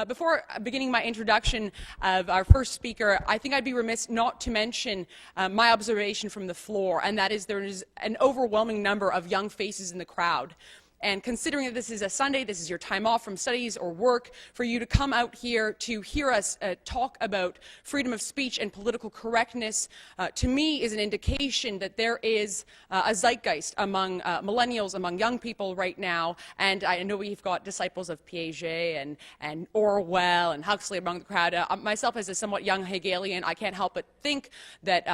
Before beginning my introduction of our first speaker, I think I'd be remiss not to mention my observation from the floor, and that is there is an overwhelming number of young faces in the crowd. And considering that this is a Sunday, this is your time off from studies or work, for you to come out here to hear us talk about freedom of speech and political correctness, to me is an indication that there is a zeitgeist among millennials, among young people right now. And I know we've got disciples of Piaget and Orwell and Huxley among the crowd. Myself, as a somewhat young Hegelian, I can't help but think that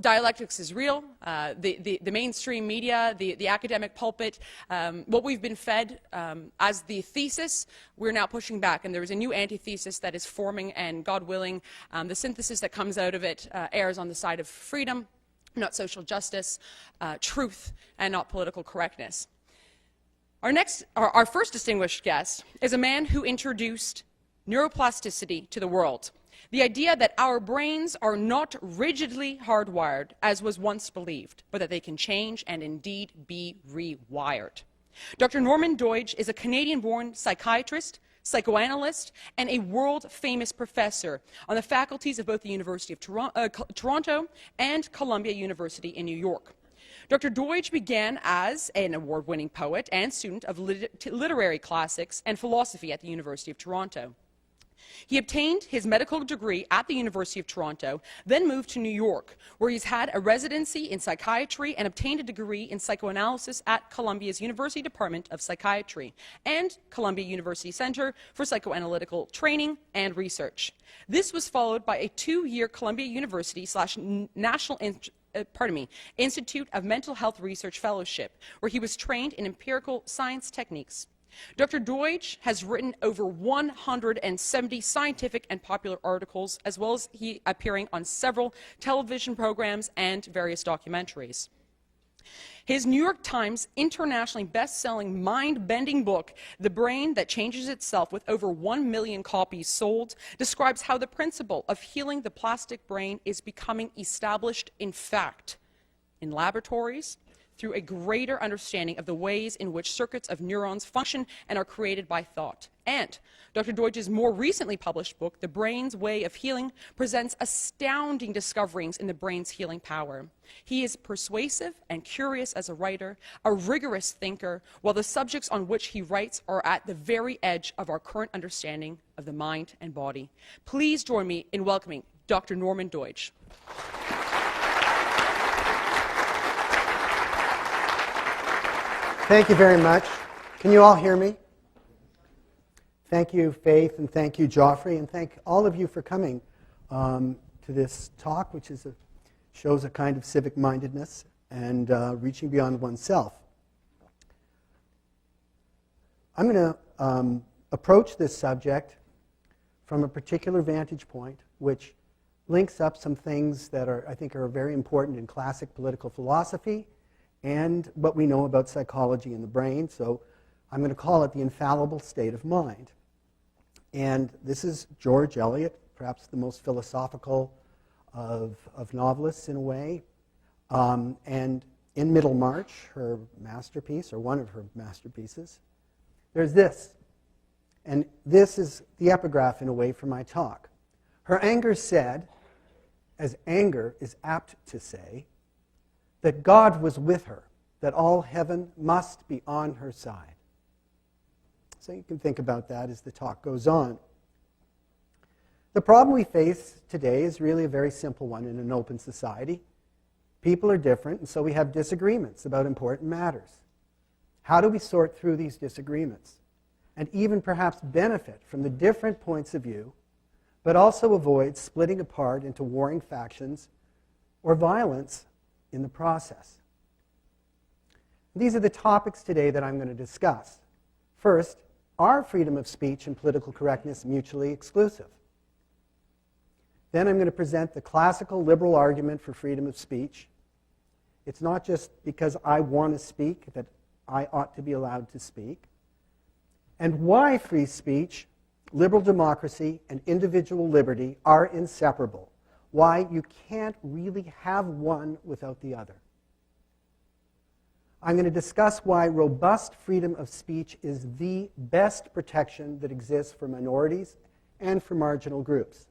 dialectics is real. The mainstream media, the academic pulpit, what we've been fed as the thesis, we're now pushing back, and there is a new antithesis that is forming, and God willing, the synthesis that comes out of it errs on the side of freedom, not social justice, truth, and not political correctness. Our first distinguished guest is a man who introduced neuroplasticity to the world. The idea that our brains are not rigidly hardwired, as was once believed, but that they can change and indeed be rewired. Dr. Norman Doidge is a Canadian-born psychiatrist, psychoanalyst, and a world-famous professor on the faculties of both the University of Toronto and Columbia University in New York. Dr. Doidge began as an award-winning poet and student of literary classics and philosophy at the University of Toronto. He obtained his medical degree at the University of Toronto, then moved to New York, where he's had a residency in psychiatry and obtained a degree in psychoanalysis at Columbia's University Department of Psychiatry and Columbia University Center for Psychoanalytical Training and Research. This was followed by a 2-year Columbia University / National Institute of Mental Health Research Fellowship, where he was trained in empirical science techniques. Dr. Doidge has written over 170 scientific and popular articles, as well as he appearing on several television programs and various documentaries. His New York Times internationally best-selling mind-bending book, The Brain That Changes Itself, with over 1 million copies sold, describes how the principle of healing the plastic brain is becoming established in fact in laboratories, through a greater understanding of the ways in which circuits of neurons function and are created by thought. And Dr. Doidge's more recently published book, The Brain's Way of Healing, presents astounding discoveries in the brain's healing power. He is persuasive and curious as a writer, a rigorous thinker, while the subjects on which he writes are at the very edge of our current understanding of the mind and body. Please join me in welcoming Dr. Norman Doidge. Thank you very much. Can you all hear me? Thank you, Faith, and thank you, Joffrey, and thank all of you for coming to this talk, which shows a kind of civic mindedness and reaching beyond oneself. I'm going to approach this subject from a particular vantage point, which links up some things that I think are very important in classic political philosophy and what we know about psychology and the brain. So I'm going to call it the infallible state of mind. And this is George Eliot, perhaps the most philosophical of novelists in a way. And in Middlemarch, her masterpiece, or one of her masterpieces, there's this. And this is the epigraph in a way for my talk. Her anger said, as anger is apt to say, that God was with her, that all heaven must be on her side. So you can think about that as the talk goes on. The problem we face today is really a very simple one in an open society. People are different, and so we have disagreements about important matters. How do we sort through these disagreements and even perhaps benefit from the different points of view, but also avoid splitting apart into warring factions or violence in the process? These are the topics today that I'm going to discuss. First, are freedom of speech and political correctness mutually exclusive? Then I'm going to present the classical liberal argument for freedom of speech. It's not just because I want to speak that I ought to be allowed to speak. And why free speech, liberal democracy, and individual liberty are inseparable. Why you can't really have one without the other. I'm going to discuss why robust freedom of speech is the best protection that exists for minorities and for marginal groups,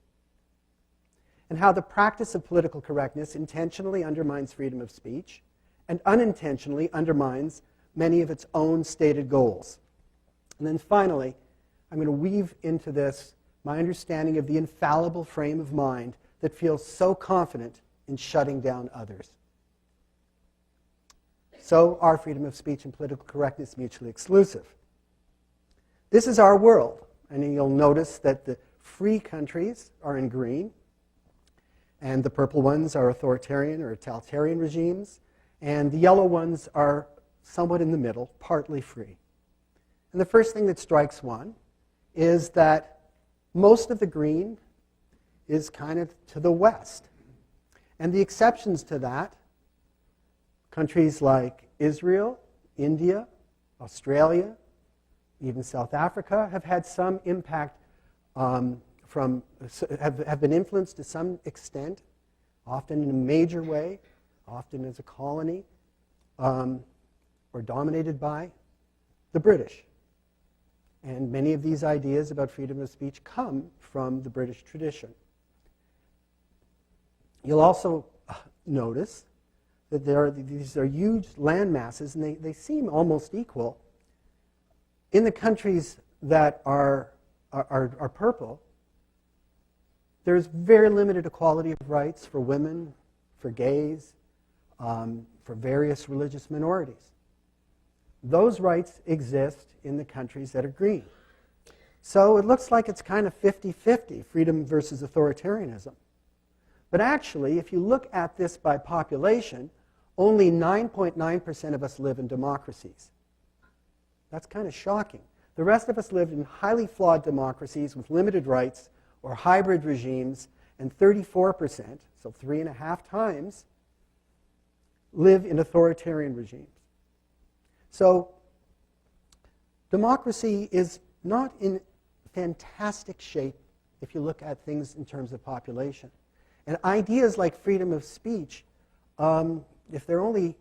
and how the practice of political correctness intentionally undermines freedom of speech and unintentionally undermines many of its own stated goals. And then finally, I'm going to weave into this my understanding of the infallible frame of mind that feels so confident in shutting down others. So, are freedom of speech and political correctness mutually exclusive? This is our world, and you'll notice that the free countries are in green, and the purple ones are authoritarian or totalitarian regimes, and the yellow ones are somewhat in the middle, partly free. And the first thing that strikes one is that most of the green is kind of to the west. And the exceptions to that, countries like Israel, India, Australia, even South Africa, have had some impact have been influenced to some extent, often in a major way, often as a colony, or dominated by the British. And many of these ideas about freedom of speech come from the British tradition. You'll also notice that these are huge land masses, and they seem almost equal. In the countries that are purple, there's very limited equality of rights for women, for gays, for various religious minorities. Those rights exist in the countries that are green. So it looks like it's kind of 50-50, freedom versus authoritarianism. But actually, if you look at this by population, only 9.9% of us live in democracies. That's kind of shocking. The rest of us live in highly flawed democracies with limited rights or hybrid regimes, and 34%, so 3.5 times, live in authoritarian regimes. So democracy is not in fantastic shape if you look at things in terms of population. And ideas like freedom of speech, if they're only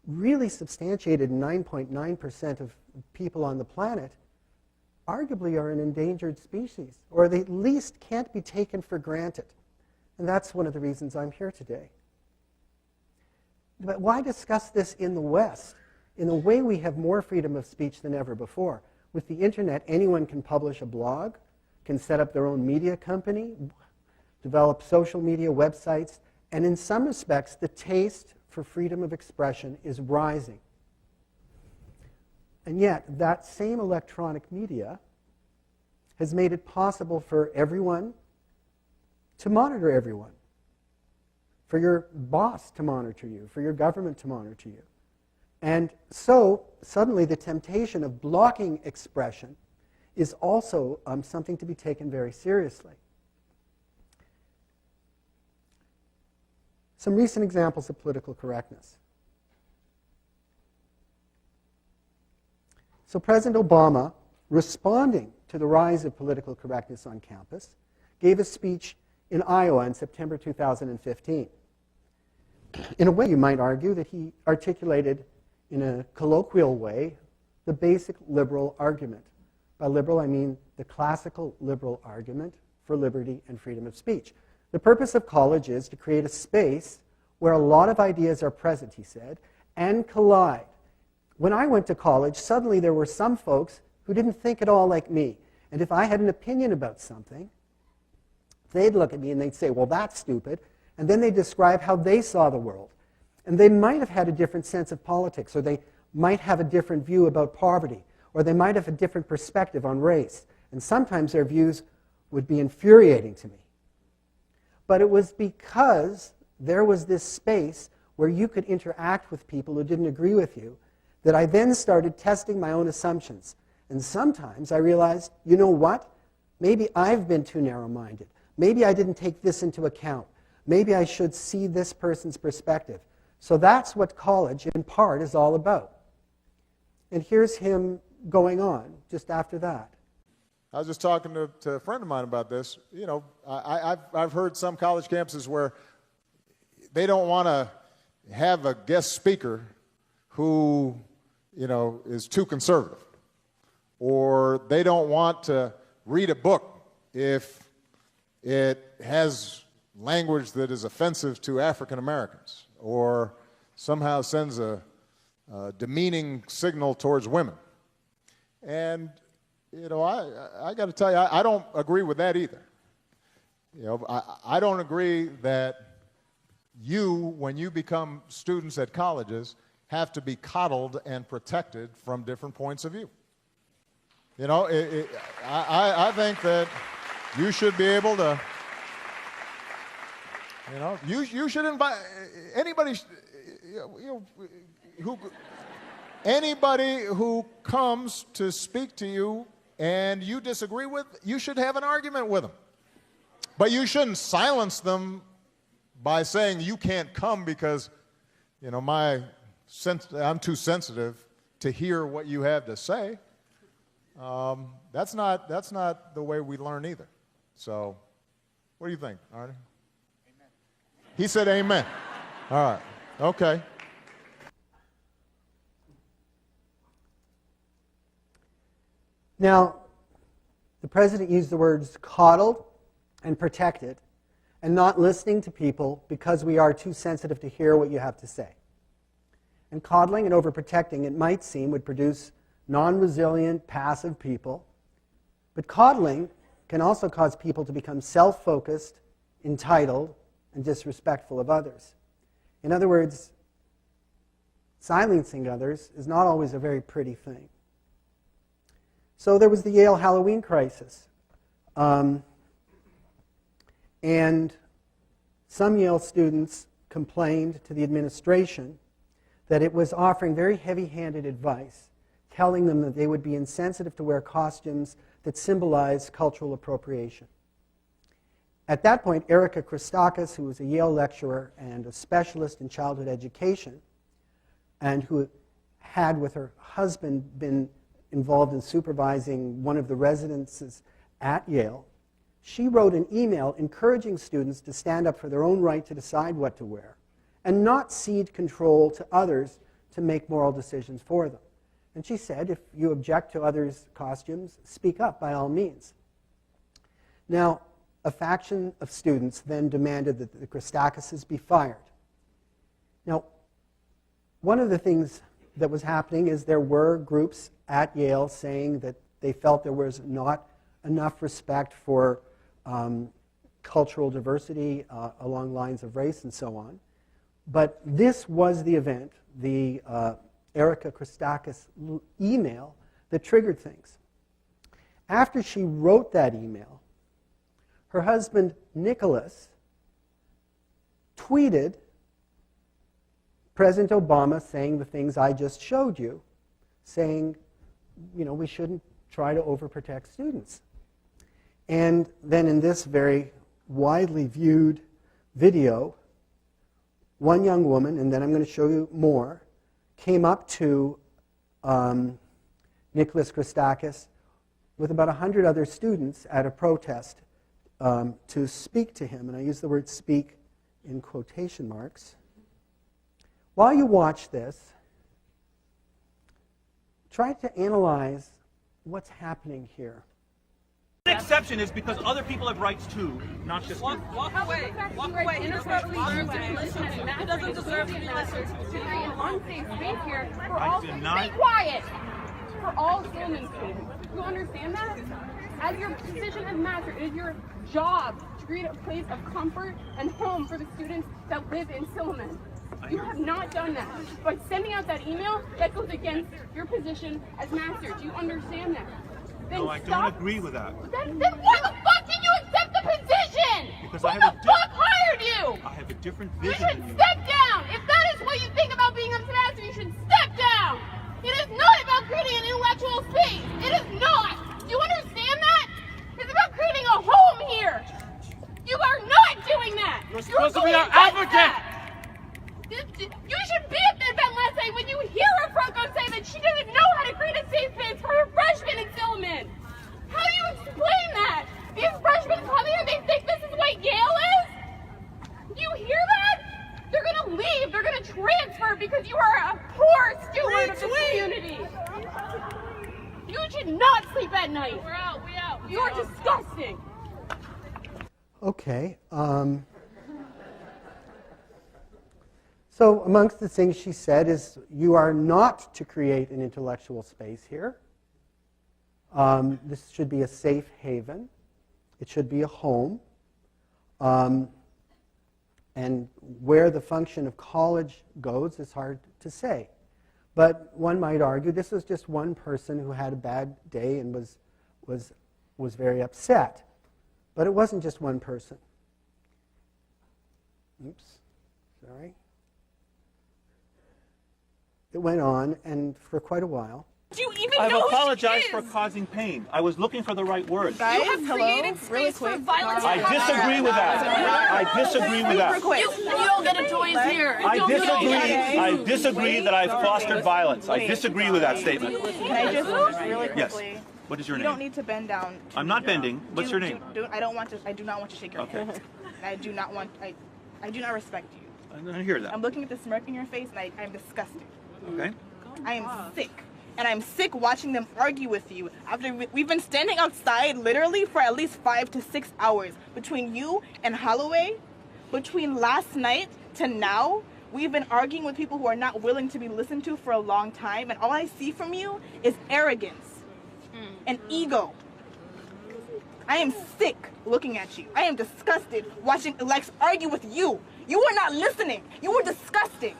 really substantiated in 9.9% of people on the planet, arguably are an endangered species, or they at least can't be taken for granted. And that's one of the reasons I'm here today. But why discuss this in the West? In a way, we have more freedom of speech than ever before. With the internet, anyone can publish a blog, can set up their own media company, develop social media websites, and in some respects, the taste for freedom of expression is rising. And yet, that same electronic media has made it possible for everyone to monitor everyone, for your boss to monitor you, for your government to monitor you. And so, suddenly, the temptation of blocking expression is also something to be taken very seriously. Some recent examples of political correctness. So President Obama, responding to the rise of political correctness on campus, gave a speech in Iowa in September 2015. In a way, you might argue that he articulated in a colloquial way the basic liberal argument. By liberal, I mean the classical liberal argument for liberty and freedom of speech. The purpose of college is to create a space where a lot of ideas are present, he said, and collide. When I went to college, suddenly there were some folks who didn't think at all like me. And if I had an opinion about something, they'd look at me and they'd say, well, that's stupid. And then they'd describe how they saw the world. And they might have had a different sense of politics, or they might have a different view about poverty, or they might have a different perspective on race. And sometimes their views would be infuriating to me. But it was because there was this space where you could interact with people who didn't agree with you that I then started testing my own assumptions. And sometimes I realized, you know what? Maybe I've been too narrow-minded. Maybe I didn't take this into account. Maybe I should see this person's perspective. So that's what college, in part, is all about. And here's him going on just after that. I was just talking to a friend of mine about this. You know, I've heard some college campuses where they don't want to have a guest speaker who, is too conservative, or they don't want to read a book if it has language that is offensive to African Americans, or somehow sends a demeaning signal towards women. And, I got to tell you, I don't agree with that either. I don't agree that when you become students at colleges, have to be coddled and protected from different points of view. I think that you should be able to, you should invite anybody who comes to speak to you and you disagree with, you should have an argument with them. But you shouldn't silence them by saying you can't come because, I'm too sensitive to hear what you have to say. That's not the way we learn either. So, what do you think, Arnie? Amen. He said amen. All right. Okay. Now, the president used the words coddled and protected, and not listening to people because we are too sensitive to hear what you have to say. And coddling and overprotecting, it might seem, would produce non-resilient, passive people. But coddling can also cause people to become self-focused, entitled, and disrespectful of others. In other words, silencing others is not always a very pretty thing. So there was the Yale Halloween crisis. And some Yale students complained to the administration that it was offering very heavy-handed advice, telling them that they would be insensitive to wear costumes that symbolized cultural appropriation. At that point, Erica Christakis, who was a Yale lecturer and a specialist in childhood education, and who had with her husband been involved in supervising one of the residences at Yale, she wrote an email encouraging students to stand up for their own right to decide what to wear and not cede control to others to make moral decisions for them. And she said, if you object to others' costumes, speak up by all means. Now, a faction of students then demanded that the Christakises be fired. Now, one of the things that was happening is there were groups at Yale saying that they felt there was not enough respect for cultural diversity along lines of race and so on. But this was the event, the Erica Christakis email, that triggered things. After she wrote that email, her husband, Nicholas, tweeted President Obama saying the things I just showed you, saying, we shouldn't try to overprotect students. And then in this very widely viewed video, one young woman, and then I'm going to show you more, came up to Nicholas Christakis with about 100 other students at a protest to speak to him. And I use the word speak in quotation marks. While you watch this, try to analyze what's happening here. The exception is because other people have rights too, not just you. Walk away. Walk away. He doesn't deserve to be listened to. An unsafe space here for all. I deny. Stay quiet. For all Stillman students. You understand that? As your position as master, it is your job to create a place of comfort and home for the students that live in Stillman. You have not done that. By sending out that email, that goes against your position as master. Do you understand that? Then no, I don't agree with that. Then why the fuck did you accept the position? Because Who the fuck hired you? I have a different You vision should than you. step down. If that is what you think about being a master, you should step down. It is not about creating an intellectual space. It is not. Do you understand that? It's about creating a home here. You are not doing that. You're supposed to be our advocate. You should be at the event last night when you hear a Franco say that she doesn't know how to create a safe space for her freshmen in Stillman. How do you explain that? These freshmen come here, they think this is what Yale is? Do you hear that? They're going to leave. They're going to transfer because you are a poor disgusting. Okay. So amongst the things she said is, you are not to create an intellectual space here. This should be a safe haven. It should be a home. And where the function of college goes is hard to say. But one might argue this was just one person who had a bad day and was very upset. But it wasn't just one person. Oops, sorry. It went on, and for quite a while. Do you even I've know who she apologized is? for causing pain. I was looking for the right words. Guys, You have created space for violence. I disagree with that. I disagree with that. You don't get a choice here. I disagree that I've fostered violence. I disagree with that statement. Can I just really Yes. quickly? What is your You name? don't need to bend down. I'm not bending. What's your name? I don't want to. I do not want to shake your Okay. hand. I do not want. I do not respect you. I don't hear that. I'm looking at the smirk in your face, and I'm disgusted. Okay. I am sick. And I'm sick watching them argue with you. After we've been standing outside literally for at least 5 to 6 hours. Between you and Holloway, between last night to now, we've been arguing with people who are not willing to be listened to for a long time. And all I see from you is arrogance and ego. I am sick looking at you. I am disgusted watching Lex argue with you. You were not listening. You were disgusting.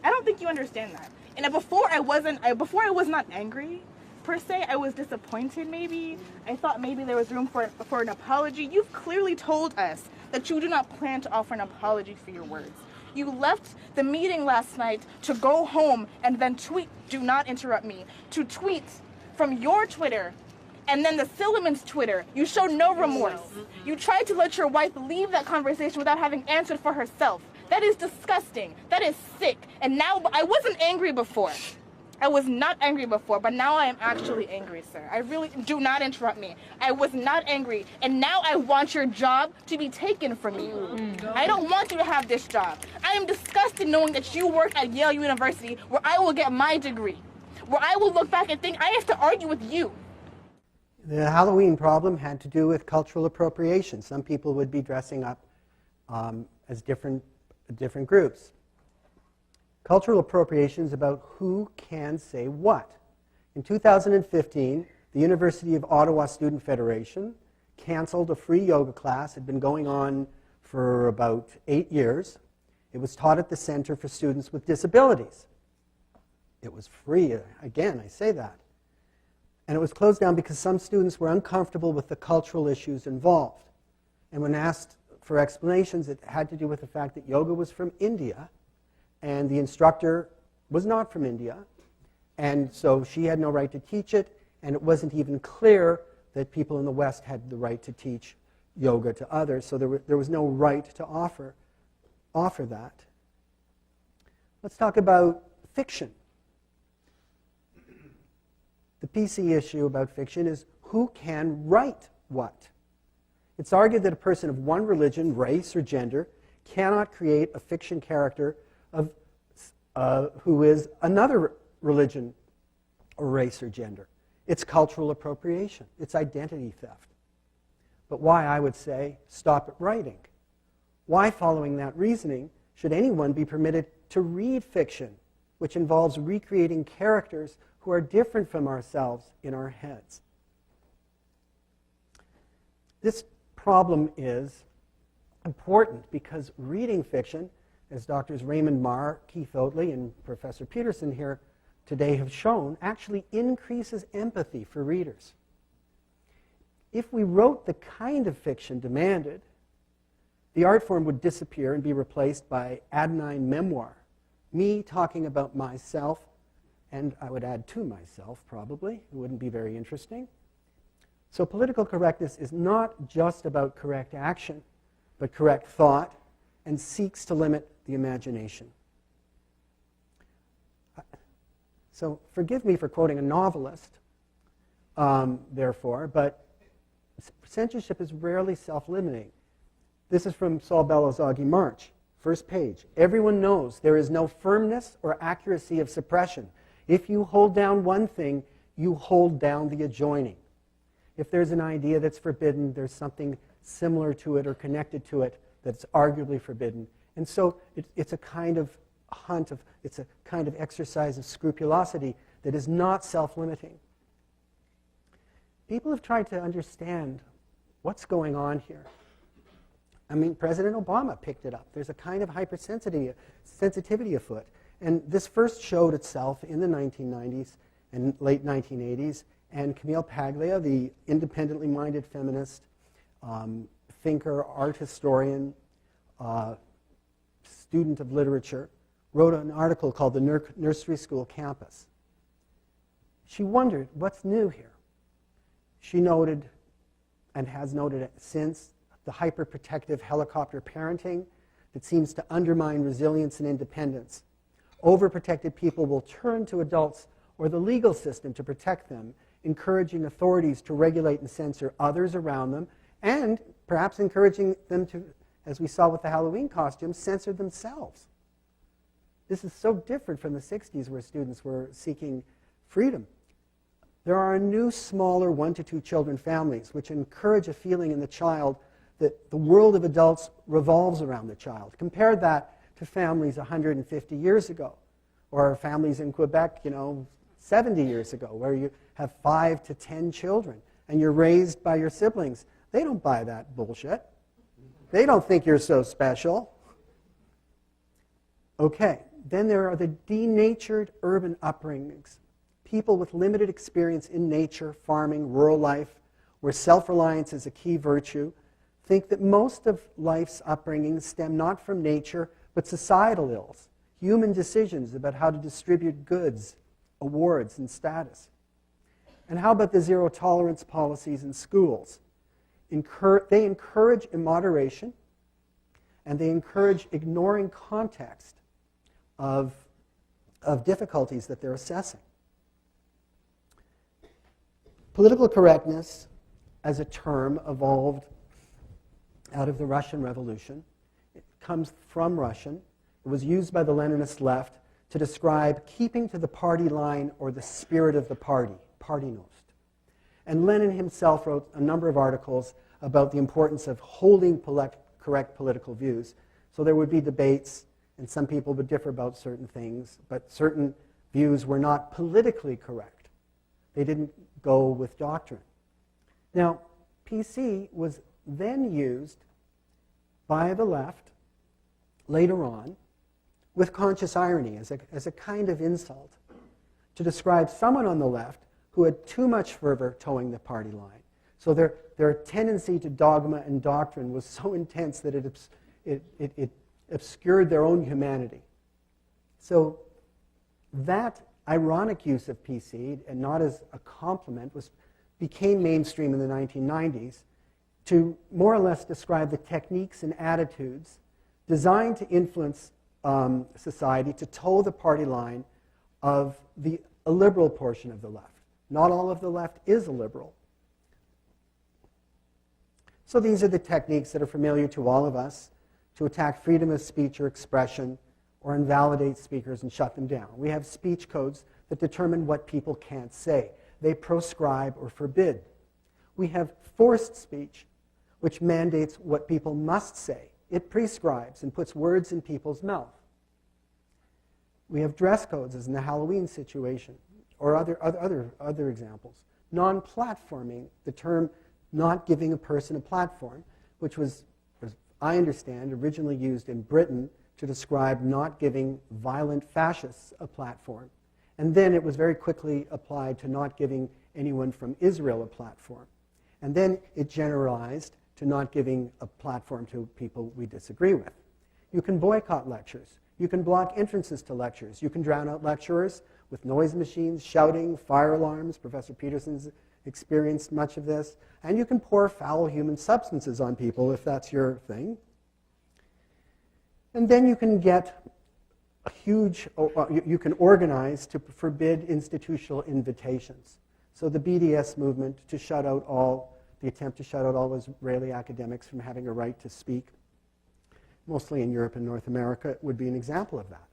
I don't think you understand that. And before I was not angry, per se. I was disappointed maybe. I thought maybe there was room for an apology. You've clearly told us that you do not plan to offer an apology for your words. You left the meeting last night to go home and then tweet, do not interrupt me, to tweet from your Twitter and then the Silliman's Twitter. You showed no remorse. You tried to let your wife leave that conversation without having answered for herself. That is disgusting. That is sick. And now, I wasn't angry before. I was not angry before, but now I am actually angry, sir. I really, do not interrupt me. I was not angry, and now I want your job to be taken from you. I don't want you to have this job. I am disgusted knowing that you work at Yale University, where I will get my degree, where I will look back and think I have to argue with you. The Halloween problem had to do with cultural appropriation. Some people would be dressing up as different groups. Cultural appropriation is about who can say what. In 2015, the University of Ottawa Student Federation canceled a free yoga class. It had been going on for about 8 years. It was taught at the Center for Students with Disabilities. It was free. Again, I say that. And it was closed down because some students were uncomfortable with the cultural issues involved. And when asked for explanations, it had to do with the fact that yoga was from India, and the instructor was not from India, and so she had no right to teach it, and it wasn't even clear that people in the West had the right to teach yoga to others, so there was no right to offer that. Let's talk about fiction. The PC issue about fiction is who can write what. It's argued that a person of one religion, race, or gender cannot create a fiction character who is another religion or race or gender. It's cultural appropriation. It's identity theft. But why, I would say, stop at writing? Why, following that reasoning, should anyone be permitted to read fiction, which involves recreating characters who are different from ourselves in our heads? This problem is important because reading fiction, as Drs. Raymond Marr, Keith Oatley, and Professor Peterson here today have shown, actually increases empathy for readers. If we wrote the kind of fiction demanded, the art form would disappear and be replaced by anodyne memoir, me talking about myself, and I would add to myself, probably. It wouldn't be very interesting. So political correctness is not just about correct action, but correct thought, and seeks to limit the imagination. So forgive me for quoting a novelist, therefore, but censorship is rarely self-limiting. This is from Saul Bellows' Augie March, first page. Everyone knows there is no firmness or accuracy of suppression. If you hold down one thing, you hold down the adjoining. If there's an idea that's forbidden, there's something similar to it or connected to it that's arguably forbidden. And so it's a kind of hunt, it's a kind of exercise of scrupulosity that is not self-limiting. People have tried to understand what's going on here. I mean, President Obama picked it up. There's a kind of hypersensitivity afoot. And this first showed itself in the 1990s and late 1980s. And Camille Paglia, the independently minded feminist, thinker, art historian, student of literature, wrote an article called The Nursery School Campus. She wondered, what's new here? She noted, and has noted it since, the hyperprotective helicopter parenting that seems to undermine resilience and independence. Overprotected people will turn to adults or the legal system to protect them, encouraging authorities to regulate and censor others around them, and perhaps encouraging them to, as we saw with the Halloween costumes, censor themselves. This is so different from the 60s where students were seeking freedom. There are new, smaller 1 to 2 children families which encourage a feeling in the child that the world of adults revolves around the child. Compare that to families 150 years ago, or families in Quebec, 70 years ago, where you have 5 to 10 children and you're raised by your siblings. They don't buy that bullshit. They don't think you're so special. Okay, then there are the denatured urban upbringings. People with limited experience in nature, farming, rural life, where self-reliance is a key virtue, think that most of life's upbringings stem not from nature, but societal ills, human decisions about how to distribute goods, awards, and status. And how about the zero-tolerance policies in schools? They encourage immoderation, and they encourage ignoring context of difficulties that they're assessing. Political correctness as a term evolved out of the Russian Revolution. It comes from Russian. It was used by the Leninist left to describe keeping to the party line or the spirit of the party, partynost. And Lenin himself wrote a number of articles about the importance of holding correct political views. So there would be debates, and some people would differ about certain things, but certain views were not politically correct. They didn't go with doctrine. Now, PC was then used by the left later on with conscious irony as a kind of insult to describe someone on the left who had too much fervor towing the party line. So their tendency to dogma and doctrine was so intense that it obscured their own humanity. So that ironic use of PC, and not as a compliment, became mainstream in the 1990s to more or less describe the techniques and attitudes designed to influence society to toe the party line of a liberal portion of the left. Not all of the left is a liberal. So these are the techniques that are familiar to all of us to attack freedom of speech or expression or invalidate speakers and shut them down. We have speech codes that determine what people can't say. They proscribe or forbid. We have forced speech, which mandates what people must say. It prescribes and puts words in people's mouth. We have dress codes, as in the Halloween situation, or other examples. Non-platforming, the term not giving a person a platform, which was, as I understand, originally used in Britain to describe not giving violent fascists a platform. And then it was very quickly applied to not giving anyone from Israel a platform. And then it generalized to not giving a platform to people we disagree with. You can boycott lectures. You can block entrances to lectures. You can drown out lecturers with noise machines, shouting, fire alarms. Professor Peterson's experienced much of this. And you can pour foul human substances on people if that's your thing. And then you can get a huge, you can organize to forbid institutional invitations. So the BDS movement to shut out the attempt to shut out all Israeli academics from having a right to speak, mostly in Europe and North America, would be an example of that.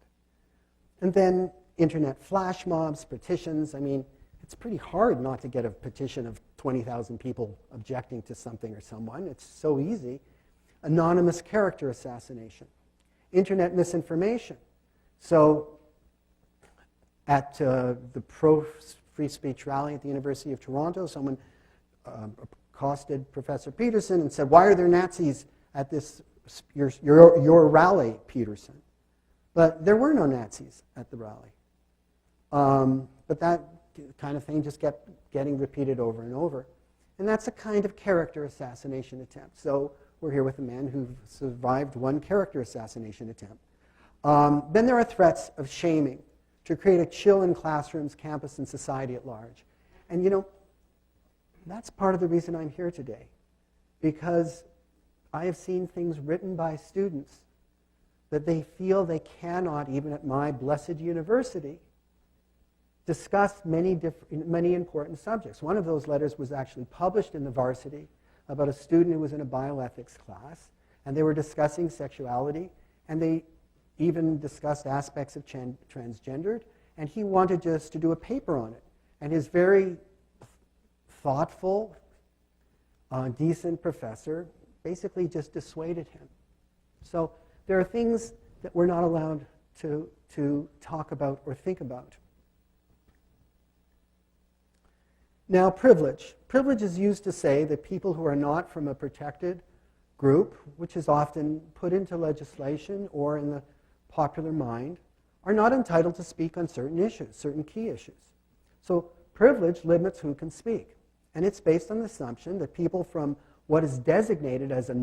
And then internet flash mobs, petitions. I mean, it's pretty hard not to get a petition of 20,000 people objecting to something or someone. It's so easy. Anonymous character assassination. Internet misinformation. So at the pro-free speech rally at the University of Toronto, someone accosted Professor Peterson and said, "Why are there Nazis at this your rally, Peterson?" But there were no Nazis at the rally. But that kind of thing just kept getting repeated over and over. And that's a kind of character assassination attempt. So we're here with a man who survived one character assassination attempt. Then there are threats of shaming to create a chill in classrooms, campus, and society at large. And you know, that's part of the reason I'm here today. Because I have seen things written by students that they feel they cannot, even at my blessed university, discuss many important subjects. One of those letters was actually published in the varsity about a student who was in a bioethics class, and they were discussing sexuality, and they even discussed aspects of transgendered, and he wanted just to do a paper on it. And his very thoughtful, decent professor basically just dissuaded him. So there are things that we're not allowed to talk about or think about. Now, privilege. Privilege is used to say that people who are not from a protected group, which is often put into legislation or in the popular mind, are not entitled to speak on certain issues, certain key issues. So privilege limits who can speak. And it's based on the assumption that people from what is designated as a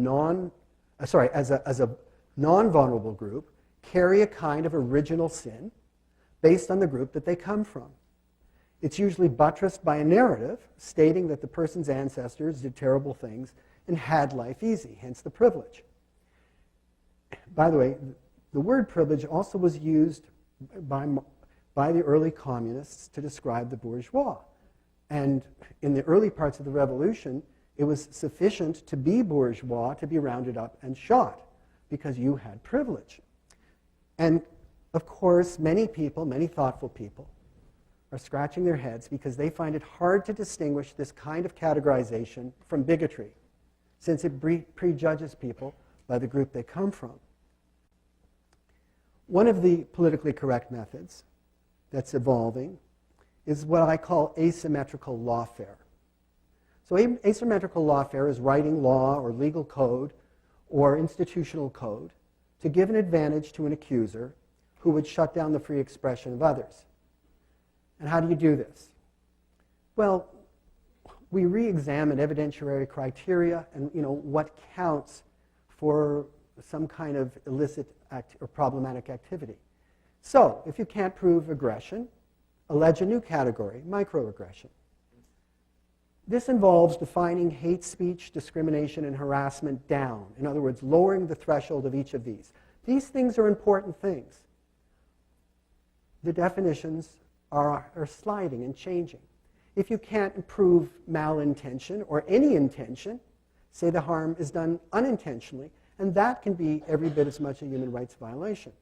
non-vulnerable group carry a kind of original sin based on the group that they come from. It's usually buttressed by a narrative stating that the person's ancestors did terrible things and had life easy, hence the privilege. By the way, the word privilege also was used by the early communists to describe the bourgeois. And in the early parts of the revolution, it was sufficient to be bourgeois to be rounded up and shot because you had privilege. And of course, many people, many thoughtful people, are scratching their heads because they find it hard to distinguish this kind of categorization from bigotry, since it prejudges people by the group they come from. One of the politically correct methods that's evolving is what I call asymmetrical lawfare. So asymmetrical lawfare is writing law or legal code or institutional code to give an advantage to an accuser who would shut down the free expression of others. And how do you do this? Well, we re-examine evidentiary criteria and what counts for some kind of illicit or problematic activity. So, if you can't prove aggression, allege a new category, microaggression. This involves defining hate speech, discrimination, and harassment down. In other words, lowering the threshold of each of these. These things are important things. The definitions are sliding and changing. If you can't prove malintention or any intention, say the harm is done unintentionally, and that can be every bit as much a human rights violation.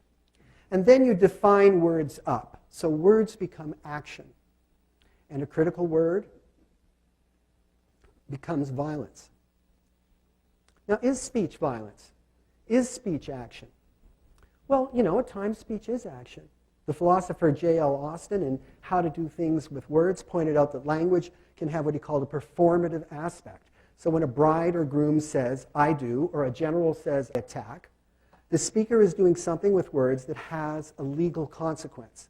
And then you define words up. So words become action. And a critical word becomes violence. Now, is speech violence? Is speech action? Well, at times speech is action. The philosopher J.L. Austin, in How to Do Things with Words, pointed out that language can have what he called a performative aspect. So when a bride or groom says, "I do," or a general says, "attack," the speaker is doing something with words that has a legal consequence.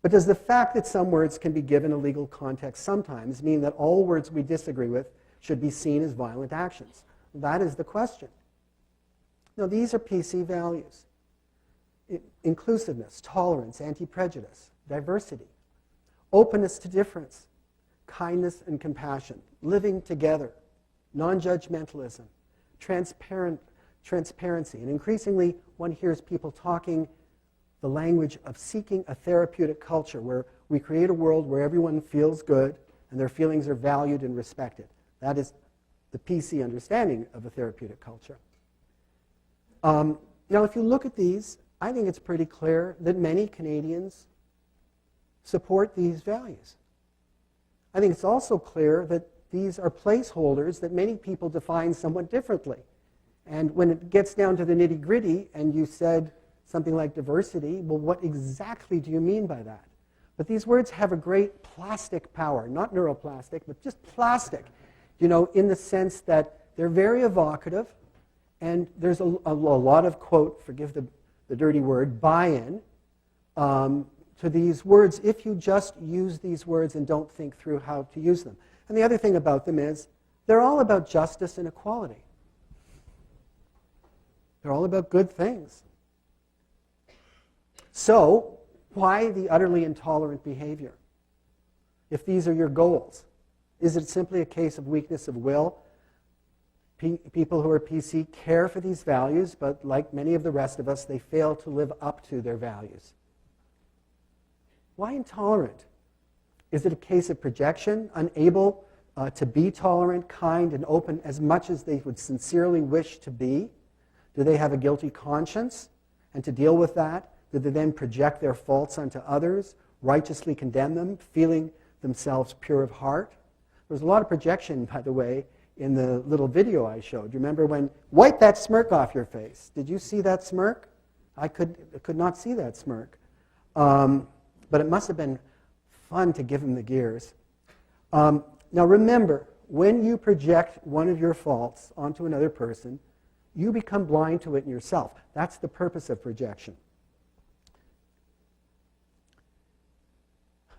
But does the fact that some words can be given a legal context sometimes mean that all words we disagree with should be seen as violent actions? That is the question. Now, these are PC values. Inclusiveness, tolerance, anti-prejudice, diversity, openness to difference, kindness and compassion, living together, non-judgmentalism, transparency. And increasingly, one hears people talking the language of seeking a therapeutic culture where we create a world where everyone feels good and their feelings are valued and respected. That is the PC understanding of a therapeutic culture. Now, if you look at these, I think it's pretty clear that many Canadians support these values. I think it's also clear that these are placeholders that many people define somewhat differently. And when it gets down to the nitty-gritty and you said something like diversity, well, what exactly do you mean by that? But these words have a great plastic power, not neuroplastic, but just plastic, you know, in the sense that they're very evocative, and there's a lot of, quote, forgive the dirty word, buy-in to these words if you just use these words and don't think through how to use them. And the other thing about them is they're all about justice and equality. They're all about good things. So, why the utterly intolerant behavior? If these are your goals, is it simply a case of weakness of will? People who are PC care for these values, but like many of the rest of us, they fail to live up to their values. Why intolerant? Is it a case of projection, unable to be tolerant, kind, and open as much as they would sincerely wish to be? Do they have a guilty conscience? And to deal with that, do they then project their faults onto others, righteously condemn them, feeling themselves pure of heart? There's a lot of projection, by the way, in the little video I showed. You remember when, wipe that smirk off your face. Did you see that smirk? I could not see that smirk. But it must have been fun to give him the gears. Now remember, when you project one of your faults onto another person, you become blind to it in yourself. That's the purpose of projection.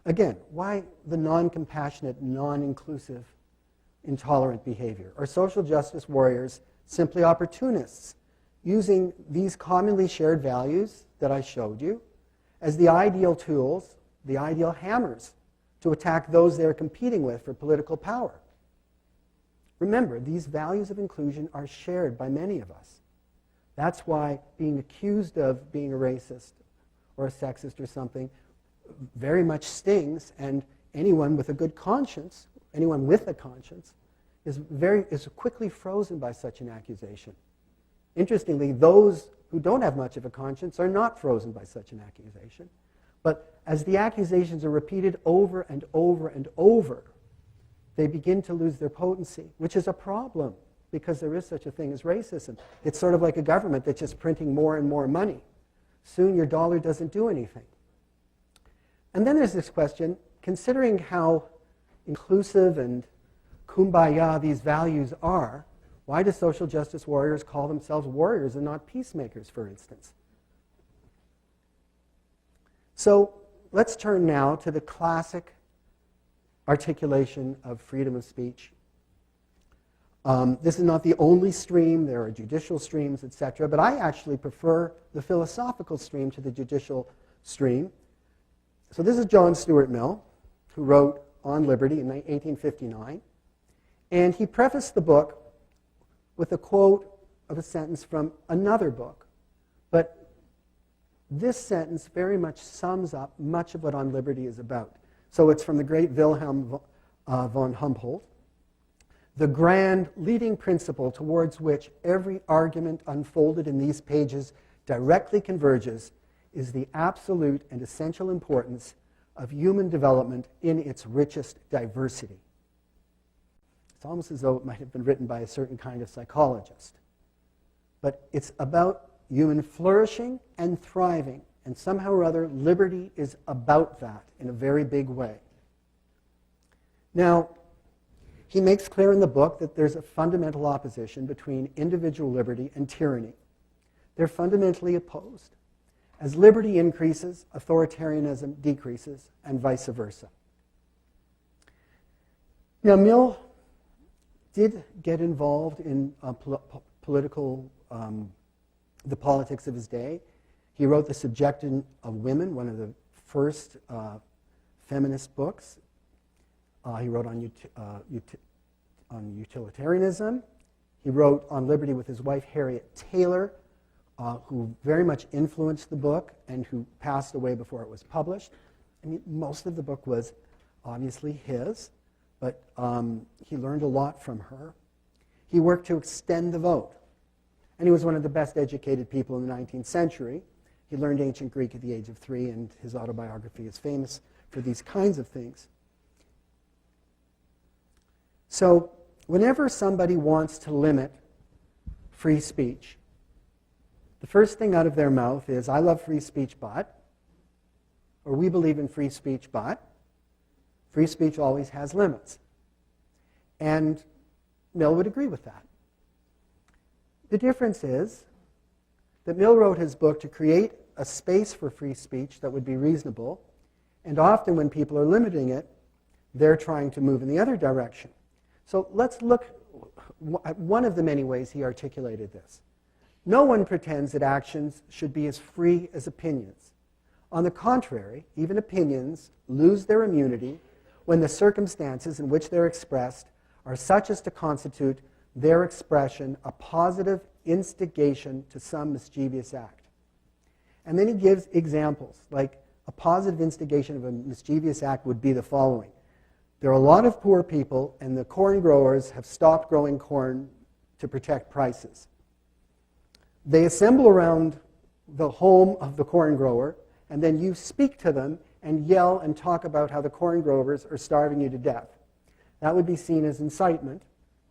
Again, why the non-compassionate, non-inclusive, intolerant behavior? Are social justice warriors simply opportunists, using these commonly shared values that I showed you as the ideal tools, the ideal hammers, to attack those they're competing with for political power? Remember, these values of inclusion are shared by many of us. That's why being accused of being a racist or a sexist or something very much stings, and anyone with a good conscience, anyone with a conscience, is quickly frozen by such an accusation. Interestingly, those who don't have much of a conscience are not frozen by such an accusation. But as the accusations are repeated over and over and over, they begin to lose their potency, which is a problem because there is such a thing as racism. It's sort of like a government that's just printing more and more money. Soon your dollar doesn't do anything. And then there's this question, considering how inclusive and kumbaya these values are, why do social justice warriors call themselves warriors and not peacemakers, for instance? So let's turn now to the classic articulation of freedom of speech. This is not the only stream. There are judicial streams, etc. But I actually prefer the philosophical stream to the judicial stream. So this is John Stuart Mill, who wrote On Liberty in 1859. And he prefaced the book with a quote of a sentence from another book. But this sentence very much sums up much of what On Liberty is about. So it's from the great Wilhelm von Humboldt. The grand leading principle towards which every argument unfolded in these pages directly converges is the absolute and essential importance of human development in its richest diversity. It's almost as though it might have been written by a certain kind of psychologist. But it's about human flourishing and thriving, and somehow or other, liberty is about that in a very big way. Now, he makes clear in the book that there's a fundamental opposition between individual liberty and tyranny. They're fundamentally opposed. As liberty increases, authoritarianism decreases, and vice versa. Now, Mill did get involved in the politics of his day. He wrote The Subjection of Women, one of the first feminist books. He wrote on utilitarianism. He wrote On Liberty with his wife, Harriet Taylor, who very much influenced the book and who passed away before it was published. I mean, most of the book was obviously his, but he learned a lot from her. He worked to extend the vote. And he was one of the best educated people in the 19th century. He learned ancient Greek at the age of 3, and his autobiography is famous for these kinds of things. So whenever somebody wants to limit free speech, the first thing out of their mouth is, I love free speech, but, or we believe in free speech, but free speech always has limits. And Mill would agree with that. The difference is that Mill wrote his book to create a space for free speech that would be reasonable, and often when people are limiting it, they're trying to move in the other direction. So let's look at one of the many ways he articulated this. No one pretends that actions should be as free as opinions. On the contrary, even opinions lose their immunity when the circumstances in which they're expressed are such as to constitute their expression a positive instigation to some mischievous act. And then he gives examples, like a positive instigation of a mischievous act would be the following. There are a lot of poor people, and the corn growers have stopped growing corn to protect prices. They assemble around the home of the corn grower, and then you speak to them and yell and talk about how the corn growers are starving you to death. That would be seen as incitement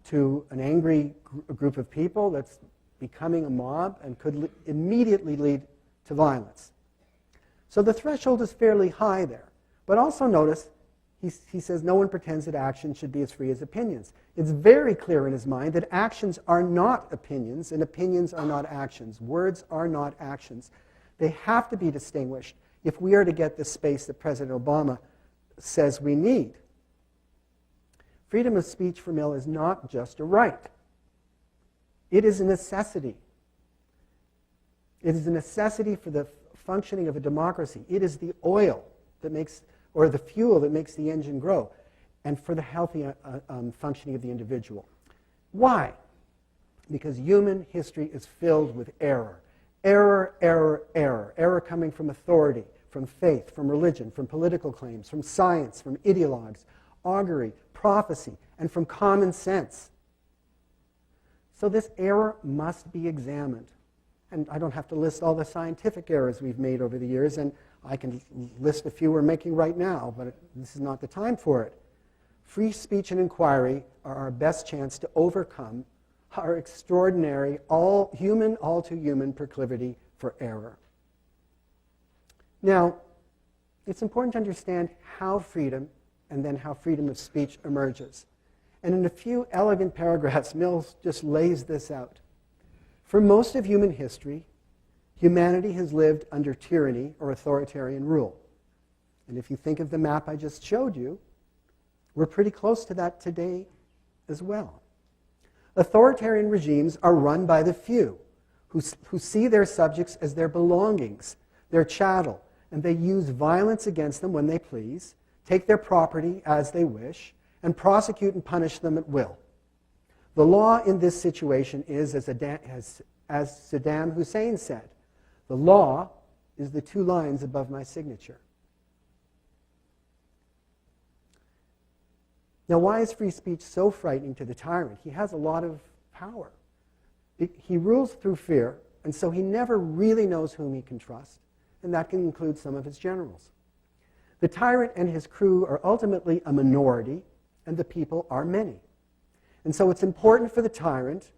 to an angry group of people that's becoming a mob and could immediately lead to violence. So the threshold is fairly high there. But also notice, he says no one pretends that action should be as free as opinions. It's very clear in his mind that actions are not opinions and opinions are not actions. Words are not actions. They have to be distinguished if we are to get the space that President Obama says we need. Freedom of speech for Mill is not just a right. It is a necessity. It is a necessity for the functioning of a democracy. It is the oil that makes, or the fuel that makes the engine grow, and for the healthy functioning of the individual. Why? Because human history is filled with error. Error, error, error. Error coming from authority, from faith, from religion, from political claims, from science, from ideologues, augury, prophecy, and from common sense. So this error must be examined. And I don't have to list all the scientific errors we've made over the years, and I can list a few we're making right now, but this is not the time for it. Free speech and inquiry are our best chance to overcome our extraordinary, all too human proclivity for error. Now, it's important to understand how freedom and then how freedom of speech emerges. And in a few elegant paragraphs, Mill just lays this out. For most of human history, humanity has lived under tyranny or authoritarian rule. And if you think of the map I just showed you, we're pretty close to that today as well. Authoritarian regimes are run by the few, who see their subjects as their belongings, their chattel, and they use violence against them when they please, take their property as they wish, and prosecute and punish them at will. The law in this situation is, as Saddam Hussein said, the law is the 2 lines above my signature. Now, why is free speech so frightening to the tyrant? He has a lot of power. He rules through fear, and so he never really knows whom he can trust, and that can include some of his generals. The tyrant and his crew are ultimately a minority, and the people are many. And so it's important for the tyrant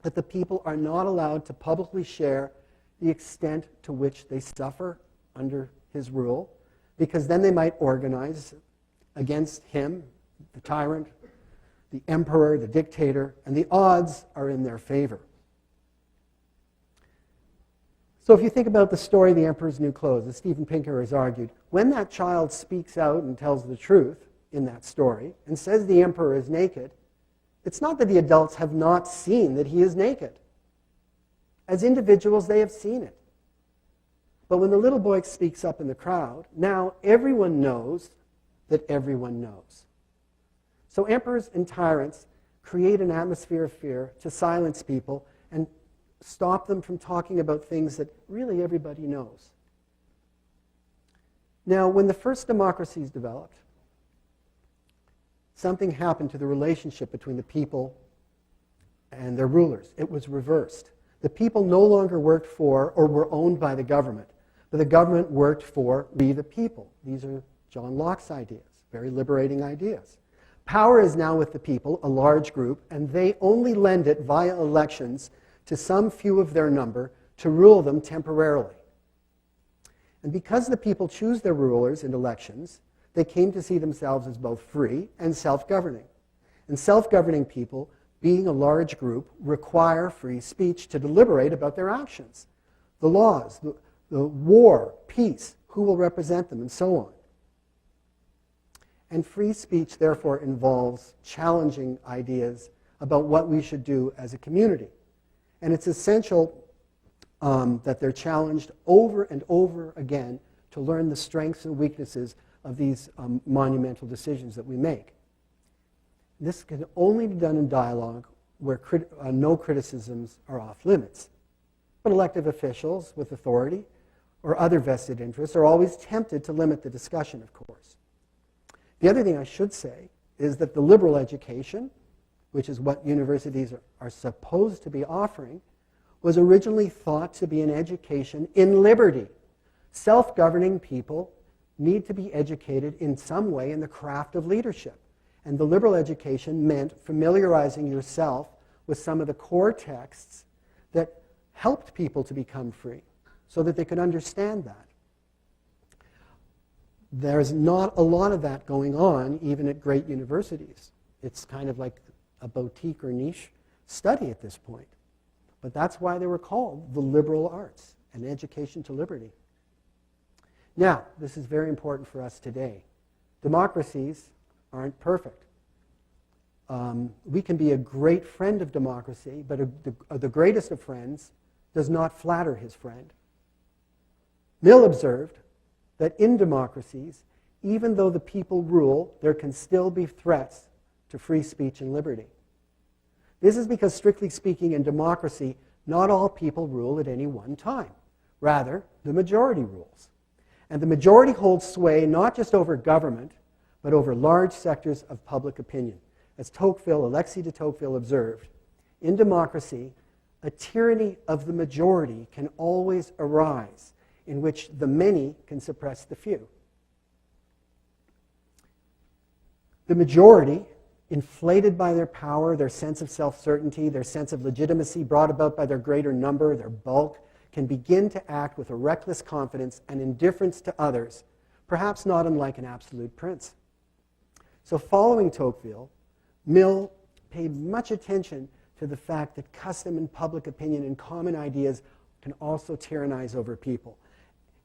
that the people are not allowed to publicly share the extent to which they suffer under his rule, because then they might organize against him, the tyrant, the emperor, the dictator, and the odds are in their favor. So if you think about the story, The Emperor's New Clothes, as Steven Pinker has argued, when that child speaks out and tells the truth in that story and says the emperor is naked, it's not that the adults have not seen that he is naked. As individuals, they have seen it. But when the little boy speaks up in the crowd, now everyone knows that everyone knows. So emperors and tyrants create an atmosphere of fear to silence people and stop them from talking about things that really everybody knows. Now, when the first democracies developed, something happened to the relationship between the people and their rulers. It was reversed. The people no longer worked for or were owned by the government, but the government worked for we the people. These are John Locke's ideas, very liberating ideas. Power is now with the people, a large group, and they only lend it via elections to some few of their number to rule them temporarily. And because the people choose their rulers in elections, they came to see themselves as both free and self-governing. And self-governing people, being a large group, require free speech to deliberate about their actions. The laws, the war, peace, who will represent them, and so on. And free speech, therefore, involves challenging ideas about what we should do as a community. And it's essential that they're challenged over and over again to learn the strengths and weaknesses of these monumental decisions that we make. This can only be done in dialogue where no criticisms are off limits. But elected officials with authority or other vested interests are always tempted to limit the discussion, of course. The other thing I should say is that the liberal education, which is what universities are supposed to be offering, was originally thought to be an education in liberty. Self-governing people need to be educated in some way in the craft of leadership. And the liberal education meant familiarizing yourself with some of the core texts that helped people to become free so that they could understand that. There's not a lot of that going on even at great universities. It's kind of like a boutique or niche study at this point. But that's why they were called the liberal arts, an education to liberty. Now, this is very important for us today. Democracies aren't perfect. We can be a great friend of democracy, but the greatest of friends does not flatter his friend. Mill observed that in democracies, even though the people rule, there can still be threats to free speech and liberty. This is because, strictly speaking, in democracy, not all people rule at any one time. Rather, the majority rules. And the majority holds sway not just over government, but over large sectors of public opinion. As Alexis de Tocqueville observed, in democracy, a tyranny of the majority can always arise, in which the many can suppress the few. The majority, inflated by their power, their sense of self-certainty, their sense of legitimacy brought about by their greater number, their bulk, can begin to act with a reckless confidence and indifference to others, perhaps not unlike an absolute prince. So following Tocqueville, Mill paid much attention to the fact that custom and public opinion and common ideas can also tyrannize over people.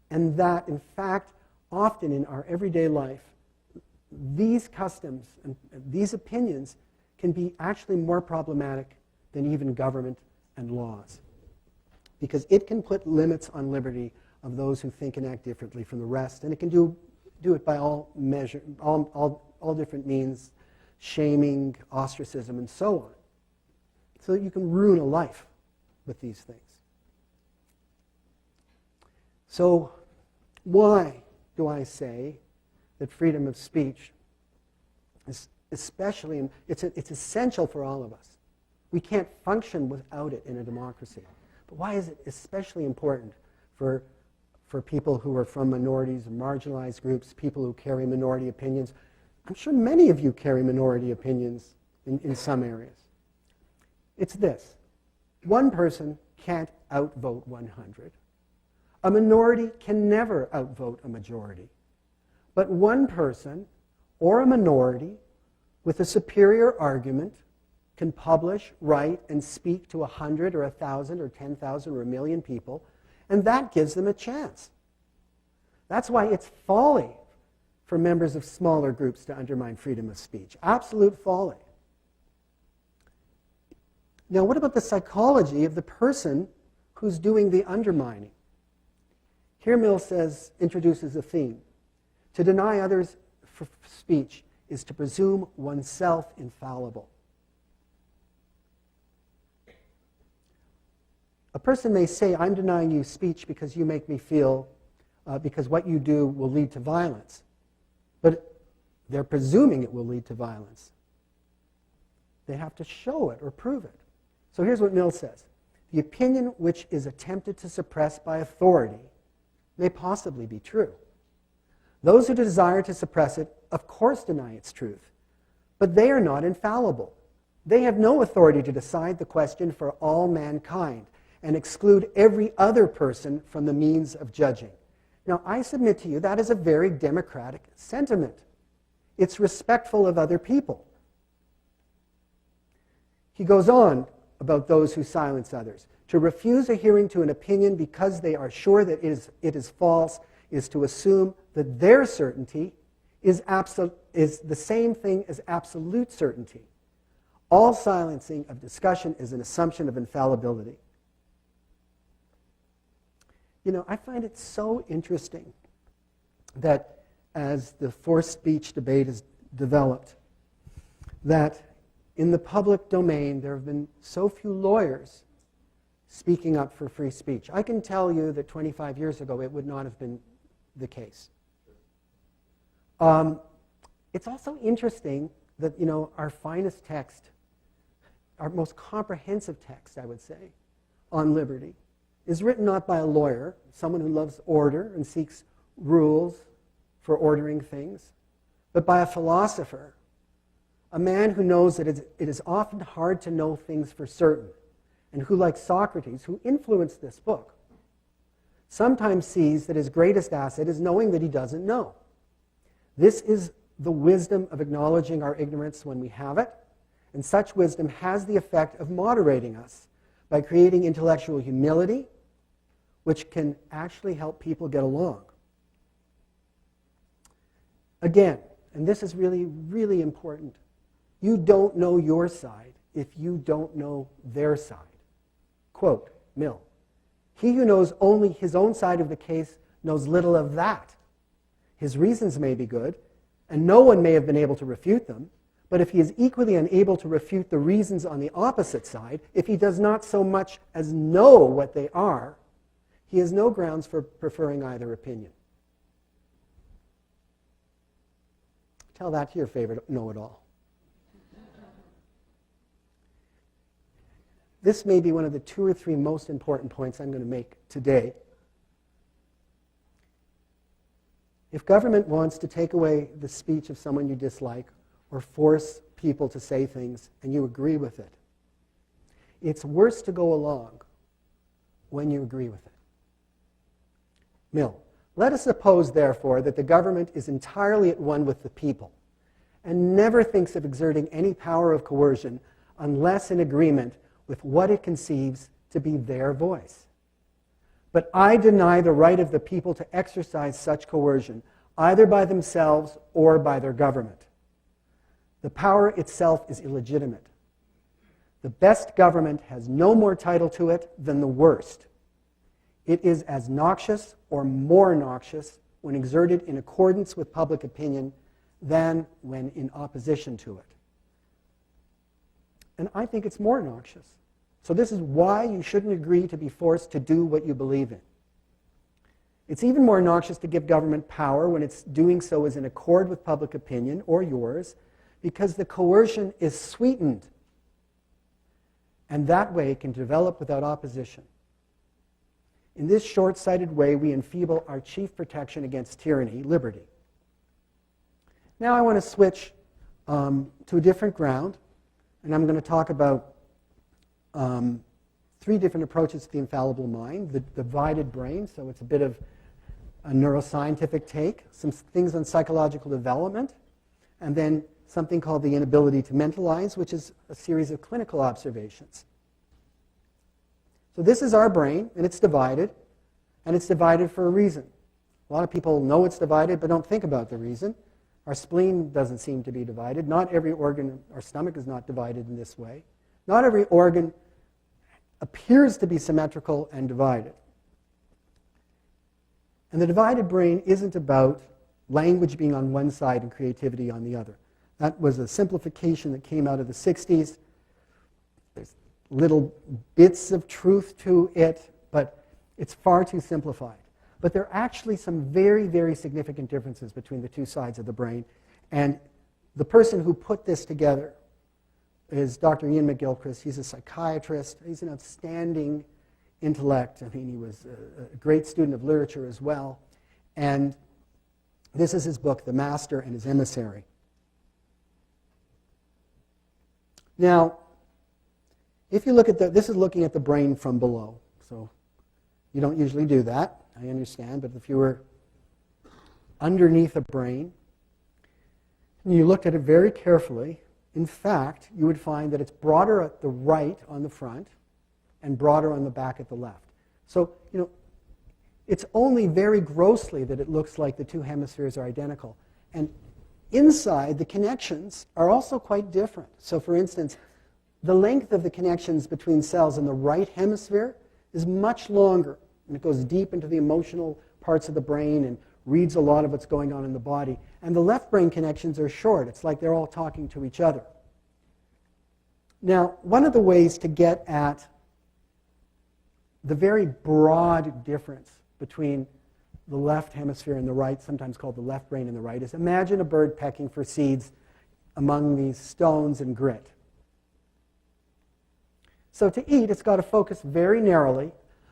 And that, in fact, often in our everyday life, these customs and these opinions can be actually more problematic than even government and laws, because it can put limits on liberty of those who think and act differently from the rest, and it can do it by all different means, shaming, ostracism, and so on, so that you can ruin a life with these things. So why do I say that freedom of speech is especially, it's essential for all of us. We can't function without it in a democracy. But why is it especially important for people who are from minorities and marginalized groups, people who carry minority opinions? I'm sure many of you carry minority opinions in some areas. It's this. One person can't outvote 100. A minority can never outvote a majority. But one person or a minority with a superior argument can publish, write, and speak to 100 or 1,000 or 10,000 or 1 million people, and that gives them a chance. That's why it's folly for members of smaller groups to undermine freedom of speech. Absolute folly. Now, what about the psychology of the person who's doing the undermining? Here Mill introduces a theme. To deny others for speech is to presume oneself infallible. A person may say, I'm denying you speech because you make me feel, because what you do will lead to violence. But they're presuming it will lead to violence. They have to show it or prove it. So here's what Mill says. The opinion which is attempted to suppress by authority may possibly be true. Those who desire to suppress it, of course, deny its truth. But they are not infallible. They have no authority to decide the question for all mankind and exclude every other person from the means of judging. Now, I submit to you that is a very democratic sentiment. It's respectful of other people. He goes on about those who silence others. To refuse a hearing to an opinion because they are sure that it is false is to assume that their certainty is the same thing as absolute certainty. All silencing of discussion is an assumption of infallibility. You know, I find it so interesting that as the forced speech debate has developed, that in the public domain there have been so few lawyers speaking up for free speech. I can tell you that 25 years ago it would not have been the case. It's also interesting that, you know, our finest text, our most comprehensive text, I would say, on liberty, is written not by a lawyer, someone who loves order and seeks rules for ordering things, but by a philosopher, a man who knows that it is often hard to know things for certain, and who, like Socrates, who influenced this book, sometimes sees that his greatest asset is knowing that he doesn't know. This is the wisdom of acknowledging our ignorance when we have it, and such wisdom has the effect of moderating us by creating intellectual humility, which can actually help people get along. Again, and this is really, really important, you don't know your side if you don't know their side. Quote, Mill, he who knows only his own side of the case knows little of that. His reasons may be good, and no one may have been able to refute them, but if he is equally unable to refute the reasons on the opposite side, if he does not so much as know what they are, he has no grounds for preferring either opinion. Tell that to your favorite know-it-all. This may be one of the 2 or 3 most important points I'm going to make today. If government wants to take away the speech of someone you dislike or force people to say things and you agree with it, it's worse to go along when you agree with it. Mill, let us suppose, therefore, that the government is entirely at one with the people and never thinks of exerting any power of coercion unless in agreement with what it conceives to be their voice. But I deny the right of the people to exercise such coercion, either by themselves or by their government. The power itself is illegitimate. The best government has no more title to it than the worst. It is as noxious or more noxious when exerted in accordance with public opinion than when in opposition to it. And I think it's more noxious. So this is why you shouldn't agree to be forced to do what you believe in. It's even more noxious to give government power when it's doing so is in accord with public opinion or yours, because the coercion is sweetened, and that way it can develop without opposition. In this short-sighted way, we enfeeble our chief protection against tyranny, liberty. Now I want to switch to a different ground, and I'm going to talk about 3 different approaches to the infallible mind. The divided brain, so it's a bit of a neuroscientific take, some things on psychological development, and then something called the inability to mentalize, which is a series of clinical observations. So this is our brain, and it's divided for a reason. A lot of people know it's divided, but don't think about the reason. Our spleen doesn't seem to be divided. Not every organ, our stomach is not divided in this way. Not every organ appears to be symmetrical and divided. And the divided brain isn't about language being on one side and creativity on the other. That was a simplification that came out of the 60s. There's little bits of truth to it, but it's far too simplified. But there are actually some very, very significant differences between the 2 sides of the brain. And the person who put this together is Dr. Ian McGilchrist. He's a psychiatrist. He's an outstanding intellect. I mean, he was a great student of literature as well. And This is his book, The Master and His Emissary. Now, if you look at this is looking at the brain from below. So you don't usually do that, I understand, but if you were underneath a brain and you looked at it very carefully, in fact, you would find that it's broader at the right on the front and broader on the back at the left. So, it's only very grossly that it looks like the two hemispheres are identical. And inside, the connections are also quite different. So, for instance, the length of the connections between cells in the right hemisphere is much longer, and it goes deep into the emotional parts of the brain and reads a lot of what's going on in the body. And the left brain connections are short. It's like they're all talking to each other. Now, one of the ways to get at the very broad difference between the left hemisphere and the right, sometimes called the left brain and the right, is imagine a bird pecking for seeds among these stones and grit. So to eat, it's got to focus very narrowly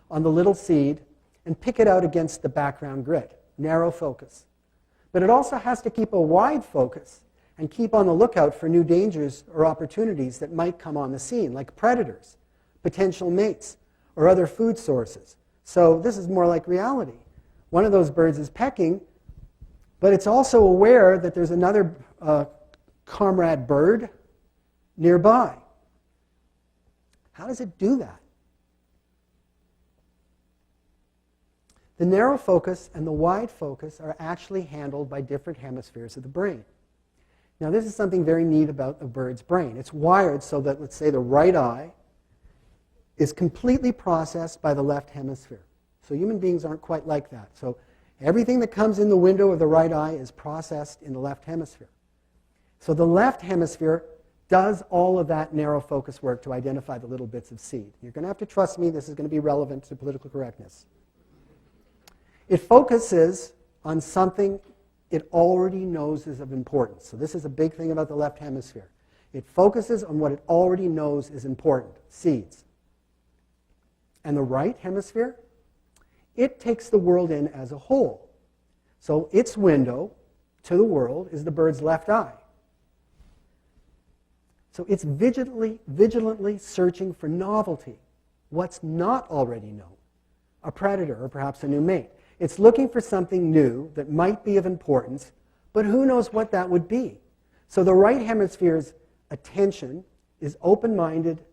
on the little seed and pick it out against the background grit. Narrow focus. But it also has to keep a wide focus and keep on the lookout for new dangers or opportunities that might come on the scene, like predators, potential mates, or other food sources. So this is more like reality. One of those birds is pecking, but it's also aware that there's another comrade bird nearby. How does it do that? The narrow focus and the wide focus are actually handled by different hemispheres of the brain. Now, this is something very neat about a bird's brain. It's wired so that, let's say, the right eye is completely processed by the left hemisphere. So human beings aren't quite like that. So everything that comes in the window of the right eye is processed in the left hemisphere. So the left hemisphere does all of that narrow focus work to identify the little bits of seed. You're going to have to trust me, this is going to be relevant to political correctness. It focuses on something it already knows is of importance. So this is a big thing about the left hemisphere. It focuses on what it already knows is important, seeds. And the right hemisphere, it takes the world in as a whole. So its window to the world is the bird's left eye. So it's vigilantly searching for novelty, what's not already known, a predator or perhaps a new mate. It's looking for something new that might be of importance, but who knows what that would be. So the right hemisphere's attention is open-minded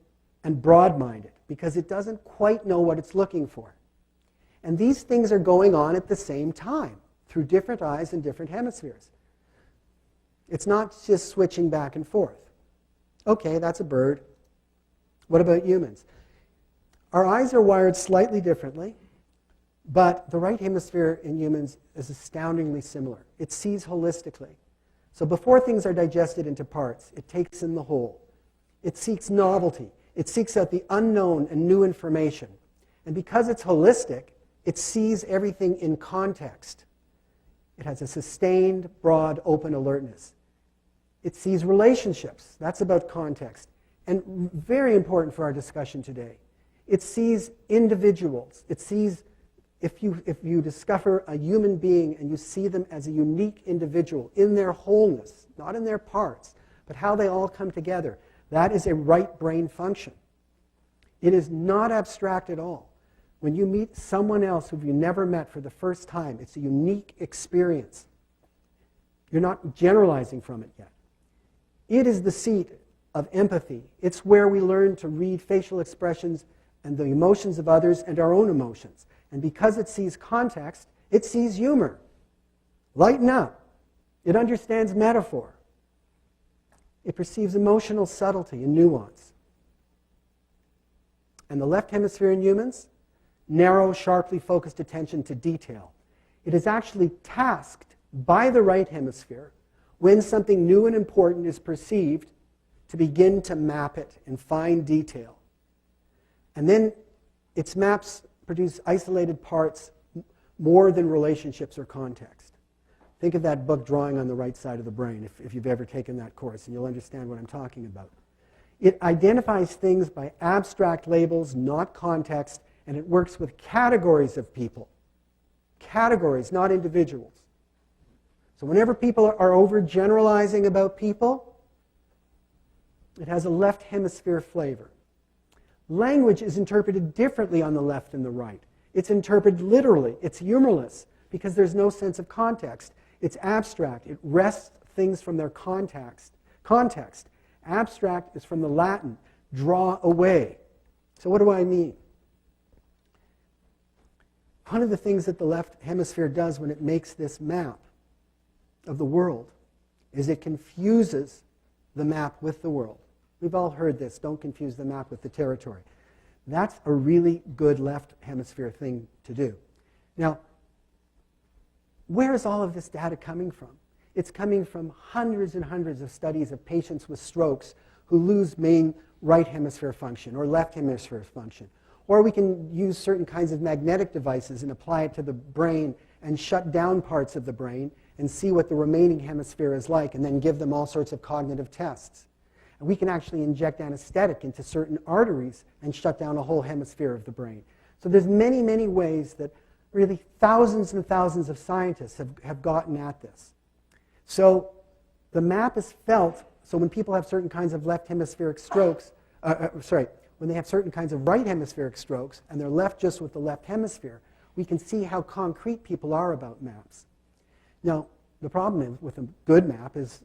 and broad-minded because it doesn't quite know what it's looking for. And these things are going on at the same time through different eyes and different hemispheres. It's not just switching back and forth. Okay, that's a bird. What about humans? Our eyes are wired slightly differently, but the right hemisphere in humans is astoundingly similar. It sees holistically. So before things are digested into parts, it takes in the whole. It seeks novelty. It seeks out the unknown and new information. And because it's holistic, it sees everything in context. It has a sustained, broad, open alertness. It sees relationships. That's about context. And very important for our discussion today. It sees individuals. It sees, if you discover a human being and you see them as a unique individual in their wholeness, not in their parts, but how they all come together, that is a right brain function. It is not abstract at all. When you meet someone else who you never met for the first time, it's a unique experience. You're not generalizing from it yet. It is the seat of empathy. It's where we learn to read facial expressions and the emotions of others and our own emotions. And because it sees context, it sees humor. Lighten up. It understands metaphor. It perceives emotional subtlety and nuance. And the left hemisphere in humans, narrow, sharply focused attention to detail. It is actually tasked by the right hemisphere when something new and important is perceived to begin to map it in fine detail. And then its maps produce isolated parts more than relationships or context. Think of that book, Drawing on the Right Side of the Brain, if you've ever taken that course, and you'll understand what I'm talking about. It identifies things by abstract labels, not context, and it works with categories of people. Categories, not individuals. So whenever people are overgeneralizing about people, it has a left hemisphere flavor. Language is interpreted differently on the left and the right. It's interpreted literally. It's humorless because there's no sense of context. It's abstract. It wrests things from their context. Abstract is from the Latin, draw away. So what do I mean? One of the things that the left hemisphere does when it makes this map of the world is it confuses the map with the world. We've all heard this, don't confuse the map with the territory. That's a really good left hemisphere thing to do. Now, where is all of this data coming from? It's coming from hundreds and hundreds of studies of patients with strokes who lose main right hemisphere function or left hemisphere function. Or we can use certain kinds of magnetic devices and apply it to the brain and shut down parts of the brain and see what the remaining hemisphere is like and then give them all sorts of cognitive tests. And we can actually inject anesthetic into certain arteries and shut down a whole hemisphere of the brain. So there's many, many ways that really thousands and thousands of scientists have gotten at this. So the map is felt, so when people have certain kinds of left hemispheric strokes, when they have certain kinds of right hemispheric strokes and they're left just with the left hemisphere, we can see how concrete people are about maps. Now, the problem with a good map is,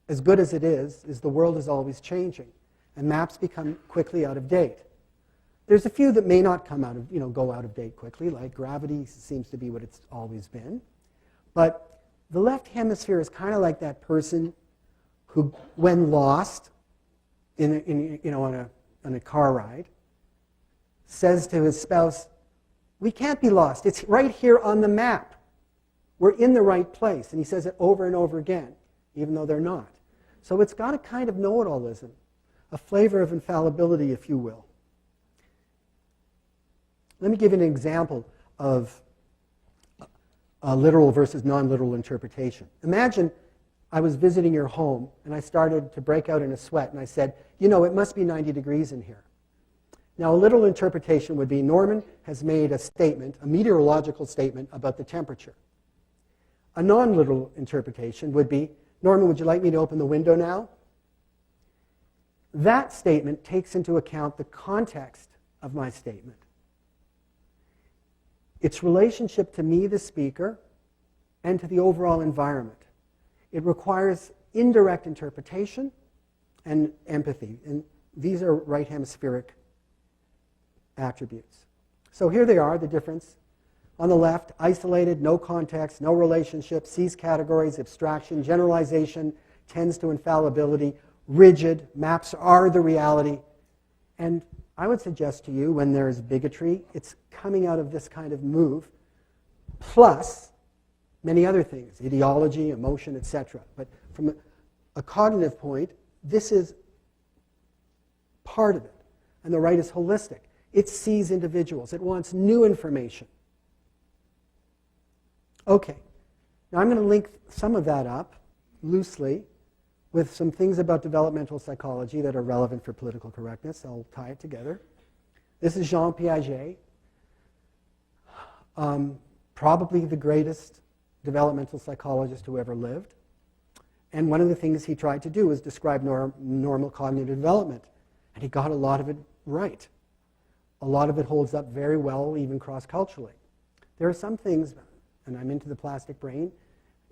as good as it is the world is always changing, and maps become quickly out of date. There's a few that may not come out of, go out of date quickly, like gravity seems to be what it's always been. But the left hemisphere is kind of like that person who, when lost on a car ride, says to his spouse, "We can't be lost. It's right here on the map. We're in the right place." And he says it over and over again, even though they're not. So it's got a kind of know-it-allism, a flavor of infallibility, if you will. Let me give you an example of a literal versus non-literal interpretation. Imagine I was visiting your home and I started to break out in a sweat and I said, it must be 90 degrees in here. Now, a literal interpretation would be Norman has made a statement, a meteorological statement about the temperature. A non-literal interpretation would be, Norman, would you like me to open the window now? That statement takes into account the context of my statement. Its relationship to me, the speaker, and to the overall environment. It requires indirect interpretation and empathy. And these are right hemispheric attributes. So here they are, the difference. On the left, isolated, no context, no relationship, sees categories, abstraction, generalization, tends to infallibility, rigid, maps are the reality. And I would suggest to you, when there's bigotry, it's coming out of this kind of move, plus many other things, ideology, emotion, etc. But from a cognitive point, this is part of it. And the right is holistic. It sees individuals. It wants new information. Okay. Now I'm going to link some of that up, loosely, with some things about developmental psychology that are relevant for political correctness. I'll tie it together. This is Jean Piaget, probably the greatest developmental psychologist who ever lived. And one of the things he tried to do was describe normal cognitive development. And he got a lot of it right. A lot of it holds up very well, even cross-culturally. There are some things, and I'm into the plastic brain,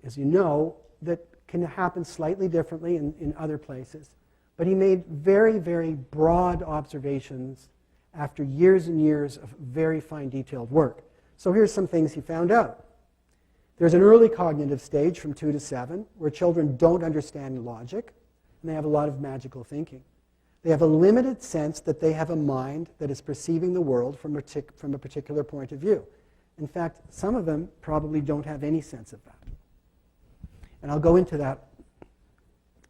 as you know, that can happen slightly differently in other places. But he made very, very broad observations after years and years of very fine detailed work. So here's some things he found out. There's an early cognitive stage from 2 to 7 where children don't understand logic and they have a lot of magical thinking. They have a limited sense that they have a mind that is perceiving the world from a particular point of view. In fact, some of them probably don't have any sense of that. And I'll go into that.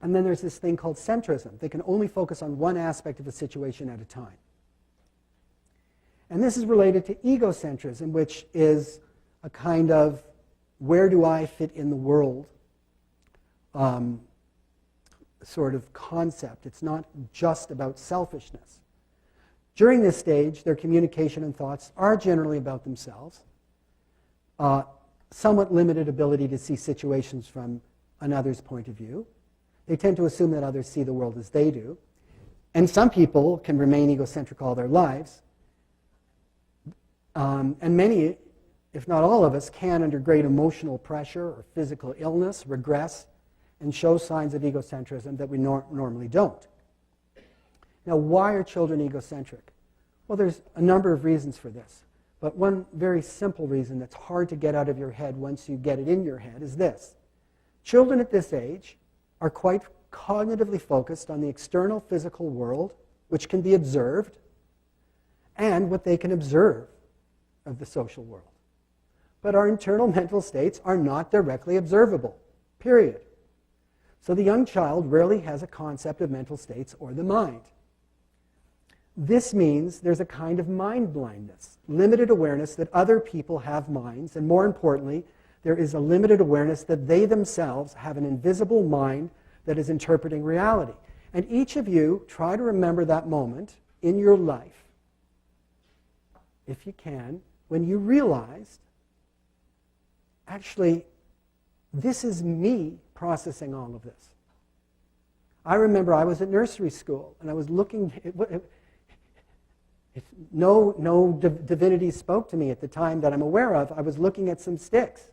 And then there's this thing called centrism. They can only focus on one aspect of a situation at a time. And this is related to egocentrism, which is a kind of where do I fit in the world sort of concept. It's not just about selfishness. During this stage, their communication and thoughts are generally about themselves. somewhat limited ability to see situations from another's point of view. They tend to assume that others see the world as they do. And some people can remain egocentric all their lives. And many, if not all of us, can, under great emotional pressure or physical illness, regress and show signs of egocentrism that we normally don't. Now, why are children egocentric? Well, there's a number of reasons for this. But one very simple reason that's hard to get out of your head once you get it in your head is this. Children at this age are quite cognitively focused on the external physical world, which can be observed, and what they can observe of the social world. But our internal mental states are not directly observable, period. So the young child rarely has a concept of mental states or the mind. This means there's a kind of mind blindness, limited awareness that other people have minds, and more importantly, there is a limited awareness that they themselves have an invisible mind that is interpreting reality. And each of you try to remember that moment in your life, if you can, when you realized, actually, this is me processing all of this. I remember I was at nursery school, and I was looking, no divinity spoke to me at the time that I'm aware of. I was looking at some sticks.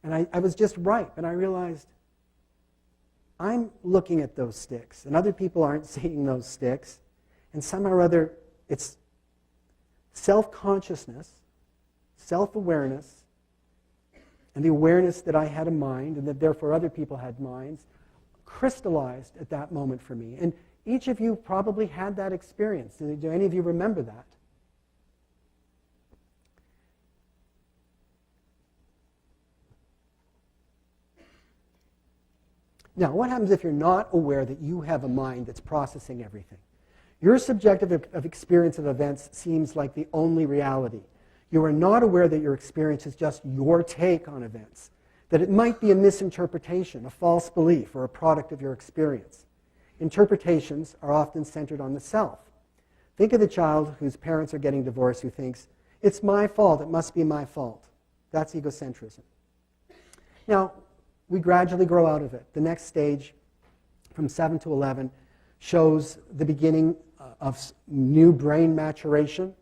And I was just ripe, and I realized I'm looking at those sticks, and other people aren't seeing those sticks. And somehow or other, it's self-consciousness, self-awareness, and the awareness that I had a mind, and that therefore other people had minds, crystallized at that moment for me. And each of you probably had that experience. Do any of you remember that? Now, what happens if you're not aware that you have a mind that's processing everything? Your subjective experience of events seems like the only reality. You are not aware that your experience is just your take on events, that it might be a misinterpretation, a false belief, or a product of your experience. Interpretations are often centered on the self. Think of the child whose parents are getting divorced who thinks, it's my fault, it must be my fault. That's egocentrism. Now, we gradually grow out of it. The next stage, from 7 to 11, shows the beginning of new brain maturation.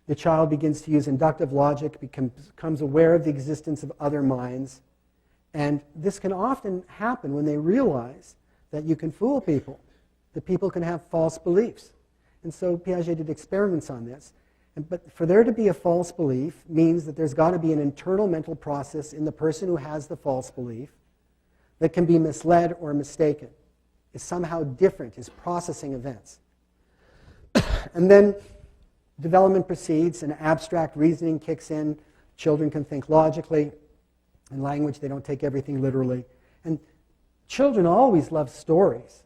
The child begins to use inductive logic, becomes aware of the existence of other minds. And this can often happen when they realize that you can fool people, that people can have false beliefs. And so Piaget did experiments on this. But for there to be a false belief means that there's got to be an internal mental process in the person who has the false belief that can be misled or mistaken, is somehow different, is processing events. And then development proceeds and abstract reasoning kicks in. Children can think logically. In language, they don't take everything literally. And children always love stories.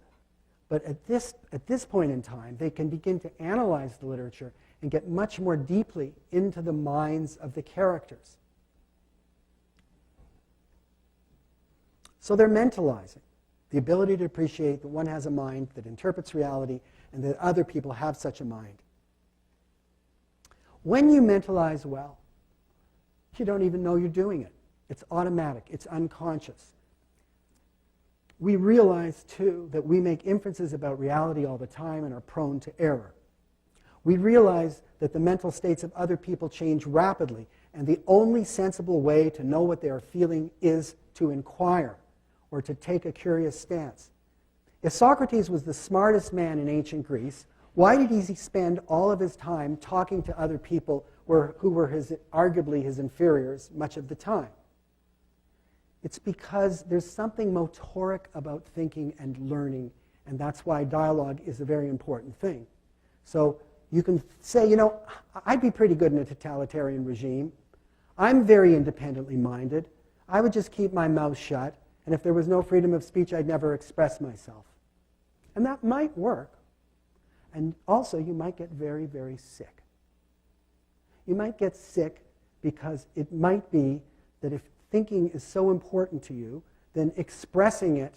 But at this point in time, they can begin to analyze the literature and get much more deeply into the minds of the characters. So they're mentalizing, the ability to appreciate that one has a mind that interprets reality and that other people have such a mind. When you mentalize well, you don't even know you're doing it. It's automatic. It's unconscious. We realize, too, that we make inferences about reality all the time and are prone to error. We realize that the mental states of other people change rapidly, and the only sensible way to know what they are feeling is to inquire or to take a curious stance. If Socrates was the smartest man in ancient Greece, why did he spend all of his time talking to other people who were arguably his inferiors much of the time? It's because there's something motoric about thinking and learning, and that's why dialogue is a very important thing. So you can say, you know, I'd be pretty good in a totalitarian regime. I'm very independently minded. I would just keep my mouth shut, and if there was no freedom of speech, I'd never express myself. And that might work. And also, you might get very, very sick. You might get sick because it might be that if thinking is so important to you, then expressing it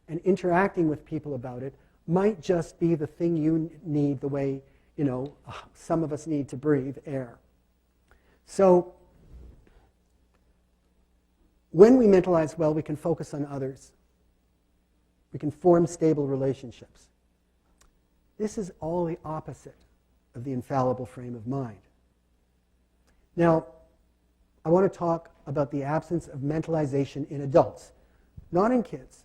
and interacting with people about it might just be the thing you need, the way, you know, some of us need to breathe air. So when we mentalize well, we can focus on others. We can form stable relationships. This is all the opposite of the infallible frame of mind. Now, I want to talk about the absence of mentalization in adults, not in kids.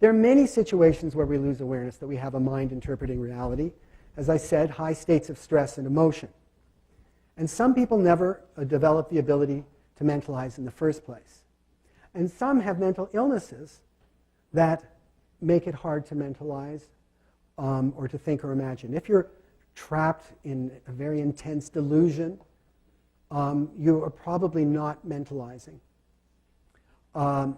There are many situations where we lose awareness that we have a mind interpreting reality. As I said, high states of stress and emotion. And some people never develop the ability to mentalize in the first place. And some have mental illnesses that make it hard to mentalize or to think or imagine. If you're trapped in a very intense delusion, you are probably not mentalizing. One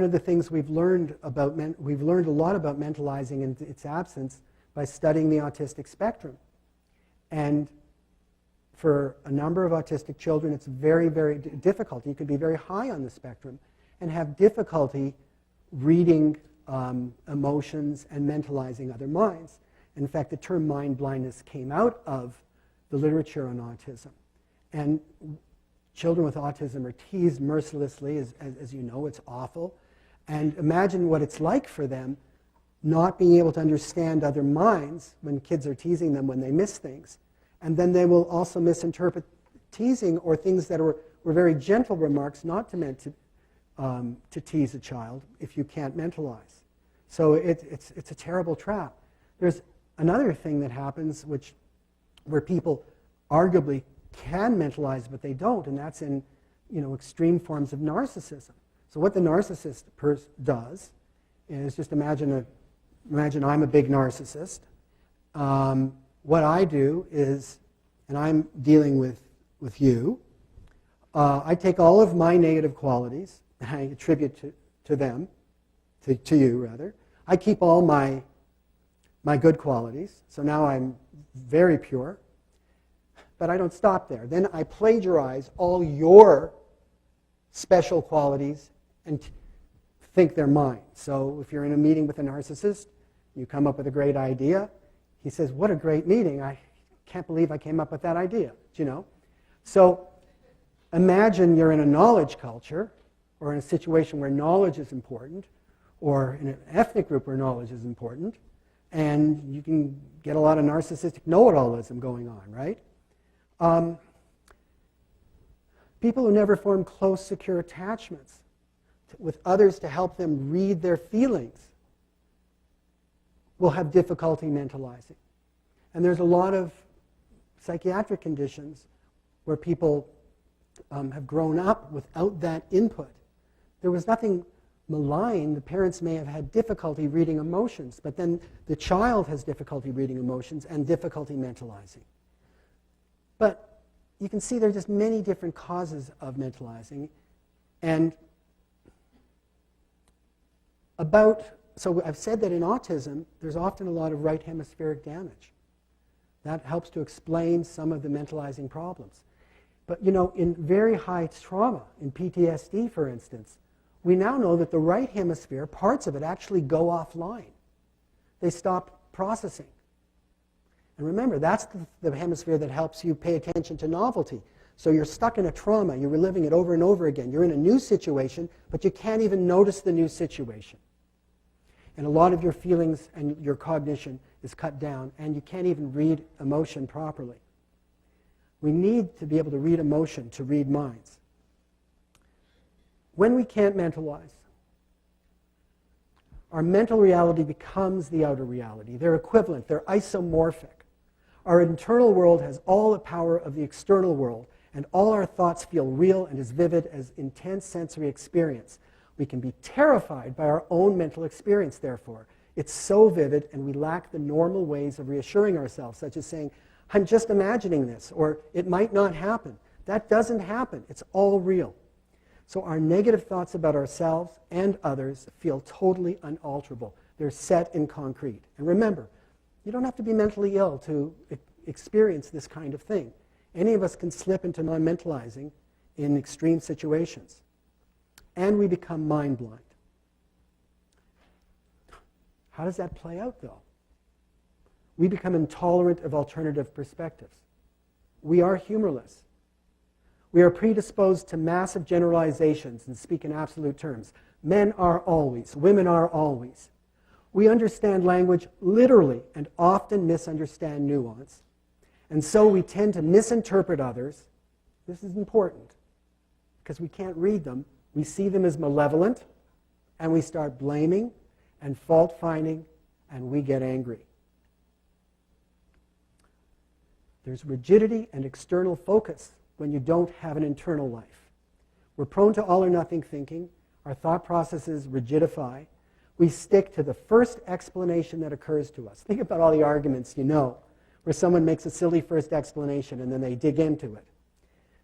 of the things we've learned a lot about mentalizing and its absence by studying the autistic spectrum. And for a number of autistic children, it's very, very difficult. You can be very high on the spectrum and have difficulty reading emotions and mentalizing other minds. In fact, the term mind blindness came out of the literature on autism. And children with autism are teased mercilessly, as you know, it's awful. And imagine what it's like for them not being able to understand other minds when kids are teasing them when they miss things. And then they will also misinterpret teasing or things that were very gentle remarks not meant to tease a child if you can't mentalize. So it's a terrible trap. There's another thing that happens where people arguably can mentalize but they don't, and that's in extreme forms of narcissism. So what the narcissist does is just imagine I'm a big narcissist. What I do is, and I'm dealing with you, I take all of my negative qualities and I attribute to them, to you rather. I keep all my good qualities, so now I'm very pure. But I don't stop there. Then I plagiarize all your special qualities and think they're mine. So if you're in a meeting with a narcissist, you come up with a great idea. He says, "What a great meeting. I can't believe I came up with that idea." So imagine you're in a knowledge culture or in a situation where knowledge is important, or in an ethnic group where knowledge is important, and you can get a lot of narcissistic know-it-allism going on, right? People who never form close, secure attachments with others to help them read their feelings will have difficulty mentalizing. And there's a lot of psychiatric conditions where people have grown up without that input. There was nothing malign. The parents may have had difficulty reading emotions, but then the child has difficulty reading emotions and difficulty mentalizing. But you can see there are just many different causes of mentalizing. And so I've said that in autism, there's often a lot of right hemispheric damage. That helps to explain some of the mentalizing problems. But in very high trauma, in PTSD for instance, we now know that the right hemisphere, parts of it actually go offline. They stop processing. And remember, that's the hemisphere that helps you pay attention to novelty. So you're stuck in a trauma, you're reliving it over and over again. You're in a new situation, but you can't even notice the new situation. And a lot of your feelings and your cognition is cut down, and you can't even read emotion properly. We need to be able to read emotion to read minds. When we can't mentalize, our mental reality becomes the outer reality. They're equivalent, they're isomorphic. Our internal world has all the power of the external world, and all our thoughts feel real and as vivid as intense sensory experience. We can be terrified by our own mental experience, therefore. It's so vivid, and we lack the normal ways of reassuring ourselves, such as saying, "I'm just imagining this," or "it might not happen." That doesn't happen. It's all real. So our negative thoughts about ourselves and others feel totally unalterable. They're set in concrete. And remember, you don't have to be mentally ill to experience this kind of thing. Any of us can slip into non-mentalizing in extreme situations. And we become mind blind. How does that play out, though? We become intolerant of alternative perspectives. We are humorless. We are predisposed to massive generalizations and speak in absolute terms. Men are always, women are always. We understand language literally and often misunderstand nuance. And so we tend to misinterpret others. This is important because we can't read them. We see them as malevolent, and we start blaming and fault-finding, and we get angry. There's rigidity and external focus when you don't have an internal life. We're prone to all or nothing thinking. Our thought processes rigidify. We stick to the first explanation that occurs to us. Think about all the arguments you know, where someone makes a silly first explanation and then they dig into it.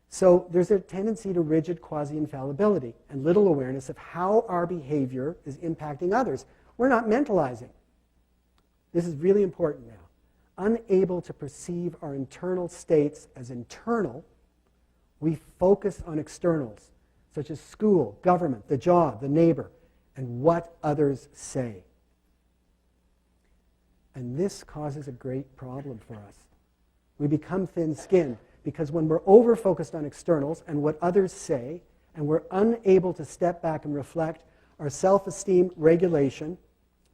So there's a tendency to rigid quasi-infallibility and little awareness of how our behavior is impacting others. We're not mentalizing. This is really important now. Unable to perceive our internal states as internal, we focus on externals, such as school, government, the job, the neighbor, and what others say. And this causes a great problem for us. We become thin-skinned because when we're over-focused on externals and what others say, and we're unable to step back and reflect, our self-esteem regulation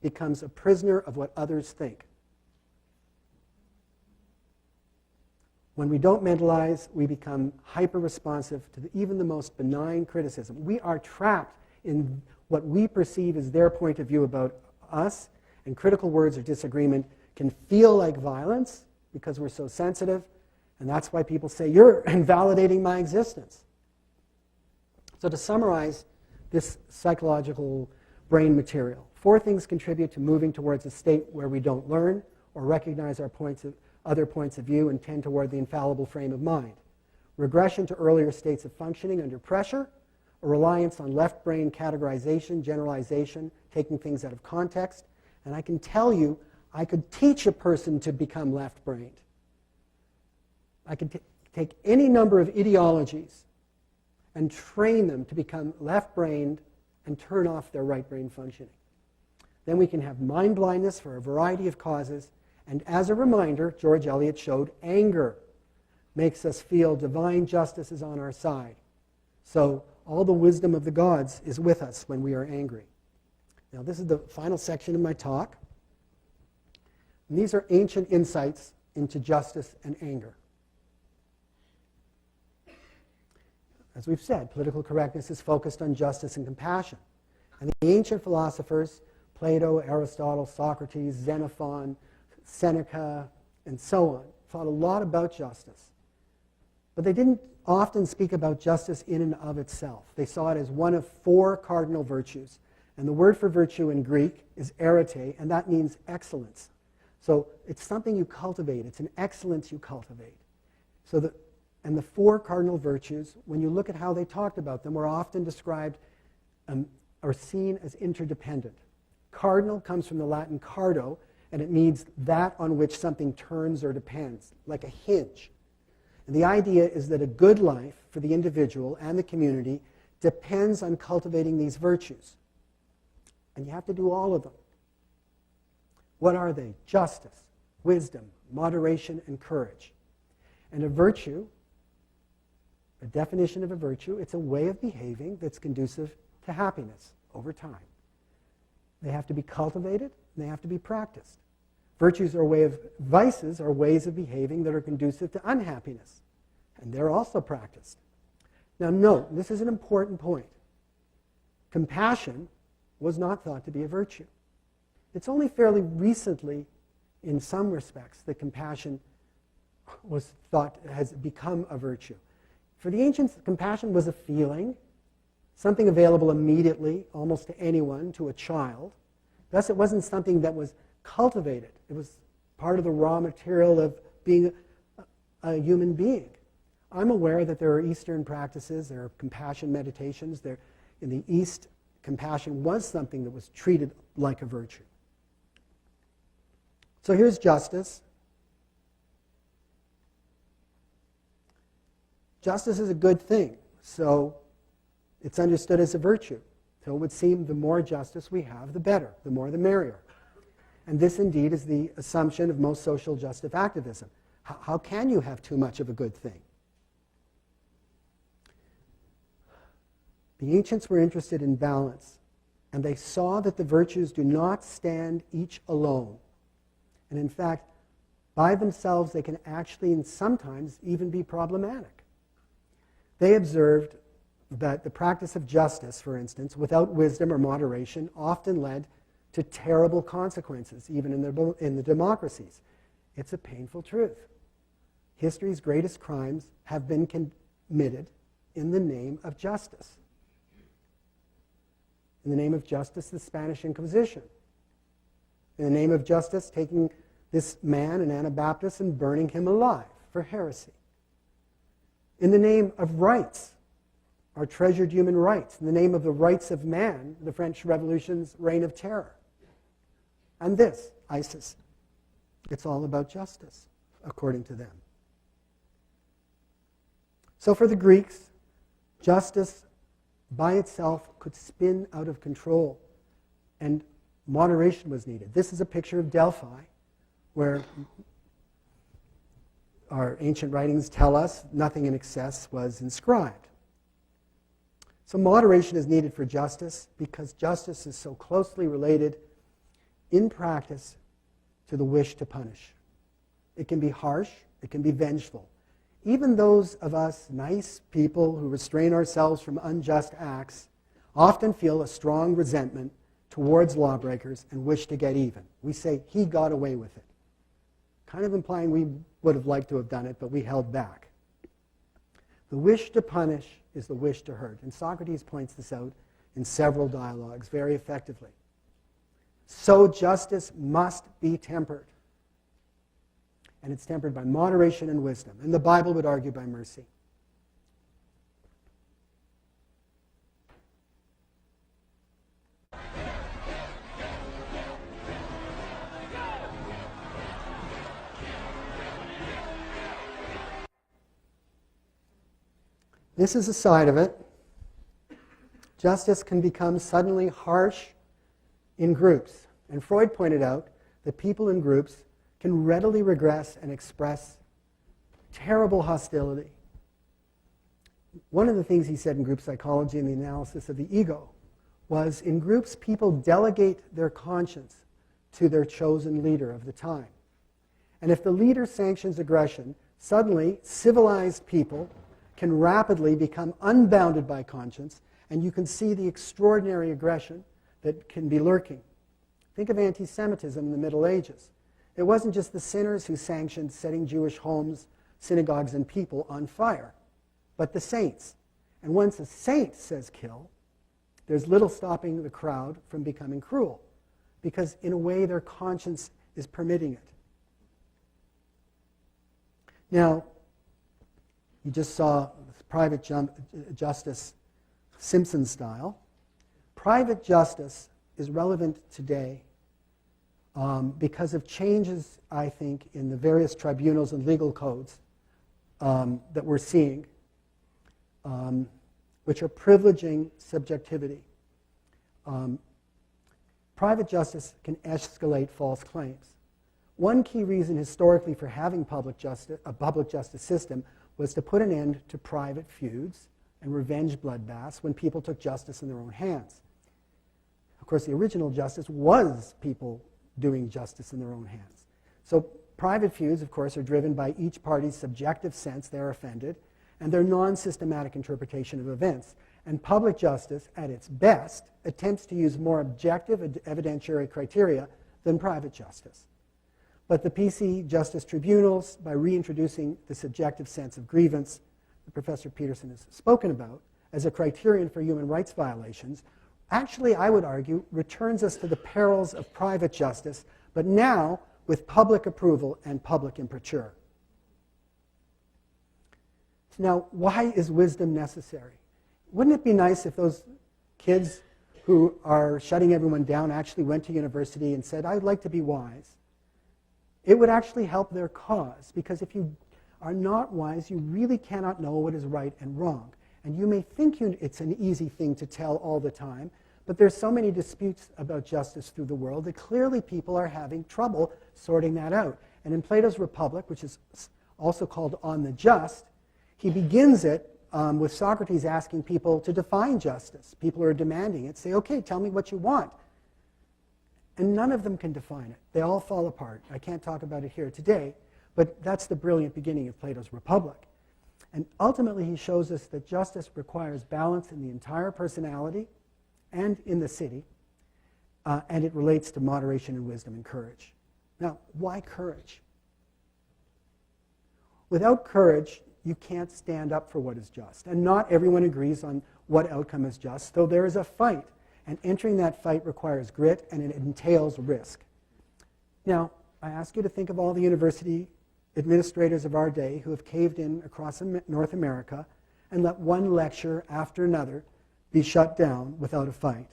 becomes a prisoner of what others think. When we don't mentalize, we become hyper-responsive to even the most benign criticism. We are trapped in what we perceive as their point of view about us, and critical words or disagreement can feel like violence because we're so sensitive, and that's why people say, "You're invalidating my existence." So to summarize this psychological brain material, 4 things contribute to moving towards a state where we don't learn or recognize our other points of view and tend toward the infallible frame of mind. Regression to earlier states of functioning under pressure, a reliance on left brain categorization, generalization, taking things out of context. And I can tell you, I could teach a person to become left-brained. I could take any number of ideologies and train them to become left-brained and turn off their right brain functioning. Then we can have mind blindness for a variety of causes. And as a reminder, George Eliot showed, anger makes us feel divine justice is on our side. So all the wisdom of the gods is with us when we are angry. Now this is the final section of my talk. And these are ancient insights into justice and anger. As we've said, political correctness is focused on justice and compassion. And the ancient philosophers, Plato, Aristotle, Socrates, Xenophon, Seneca, and so on, thought a lot about justice. But they didn't often speak about justice in and of itself. They saw it as one of 4 cardinal virtues. And the word for virtue in Greek is arete, and that means excellence. So it's something you cultivate. It's an excellence you cultivate. And the 4 cardinal virtues, when you look at how they talked about them, were often described or seen as interdependent. Cardinal comes from the Latin cardo, and it means that on which something turns or depends, like a hinge. And the idea is that a good life for the individual and the community depends on cultivating these virtues. And you have to do all of them. What are they? Justice, wisdom, moderation, and courage. And a virtue, a definition of a virtue, it's a way of behaving that's conducive to happiness over time. They have to be cultivated, and they have to be practiced. Vices are ways of behaving that are conducive to unhappiness, and they're also practiced. Now note, this is an important point. Compassion was not thought to be a virtue. It's only fairly recently, in some respects, that compassion was thought has become a virtue. For the ancients, compassion was a feeling, something available immediately, almost to anyone, to a child. Thus, it wasn't something that was cultivated. It was part of the raw material of being a human being. I'm aware that there are Eastern practices, there are compassion meditations. In the East, compassion was something that was treated like a virtue. So here's justice. Justice is a good thing, so it's understood as a virtue. So it would seem the more justice we have, the better, the more the merrier. And this indeed is the assumption of most social justice activism. How can you have too much of a good thing? The ancients were interested in balance, and they saw that the virtues do not stand each alone. And in fact, by themselves, they can actually and sometimes even be problematic. They observed that the practice of justice, for instance, without wisdom or moderation, often led to terrible consequences, even in the democracies. It's a painful truth. History's greatest crimes have been committed in the name of justice. In the name of justice, the Spanish Inquisition. In the name of justice, taking this man, an Anabaptist, and burning him alive for heresy. In the name of rights, our treasured human rights. In the name of the rights of man, the French Revolution's reign of terror. And this, ISIS. It's all about justice, according to them. So for the Greeks, justice by itself could spin out of control, and moderation was needed. This is a picture of Delphi, where our ancient writings tell us nothing in excess was inscribed. So moderation is needed for justice because justice is so closely related in practice to the wish to punish. It can be harsh, it can be vengeful. Even those of us nice people who restrain ourselves from unjust acts often feel a strong resentment towards lawbreakers and wish to get even. We say, he got away with it. Kind of implying we would have liked to have done it, but we held back. The wish to punish is the wish to hurt. And Socrates points this out in several dialogues very effectively. So justice must be tempered. And it's tempered by moderation and wisdom. And the Bible would argue by mercy. This is a side of it. Justice can become suddenly harsh in groups. And Freud pointed out that people in groups can readily regress and express terrible hostility. One of the things he said in group psychology and the analysis of the ego was in groups people delegate their conscience to their chosen leader of the time. And if the leader sanctions aggression, suddenly civilized people can rapidly become unbounded by conscience, and you can see the extraordinary aggression that can be lurking. Think of anti-Semitism in the Middle Ages. It wasn't just the sinners who sanctioned setting Jewish homes, synagogues, and people on fire, but the saints. And once a saint says kill, there's little stopping the crowd from becoming cruel, because in a way their conscience is permitting it. Now, you just saw private justice, Simpson style. Private justice is relevant today because of changes, I think, in the various tribunals and legal codes that we're seeing, which are privileging subjectivity. Private justice can escalate false claims. One key reason historically for having a public justice system was to put an end to private feuds and revenge bloodbaths when people took justice in their own hands. Of course, the original justice was people doing justice in their own hands. So private feuds, of course, are driven by each party's subjective sense they're offended and their non-systematic interpretation of events. And public justice, at its best, attempts to use more objective evidentiary criteria than private justice. But the PC justice tribunals, by reintroducing the subjective sense of grievance that Professor Peterson has spoken about as a criterion for human rights violations, actually, I would argue, returns us to the perils of private justice, but now with public approval and public imprimatur. Now, why is wisdom necessary? Wouldn't it be nice if those kids who are shutting everyone down actually went to university and said, I'd like to be wise? It would actually help their cause, because if you are not wise, you really cannot know what is right and wrong. And you may think it's an easy thing to tell all the time, but there's so many disputes about justice through the world that clearly people are having trouble sorting that out. And in Plato's Republic, which is also called On the Just, he begins it with Socrates asking people to define justice. People are demanding it. Say, okay, tell me what you want. And none of them can define it. They all fall apart. I can't talk about it here today, but that's the brilliant beginning of Plato's Republic. And ultimately, he shows us that justice requires balance in the entire personality and in the city, and it relates to moderation and wisdom and courage. Now, why courage? Without courage, you can't stand up for what is just. And not everyone agrees on what outcome is just, though there is a fight. And entering that fight requires grit, and it entails risk. Now, I ask you to think of all the university administrators of our day who have caved in across North America and let one lecture after another be shut down without a fight,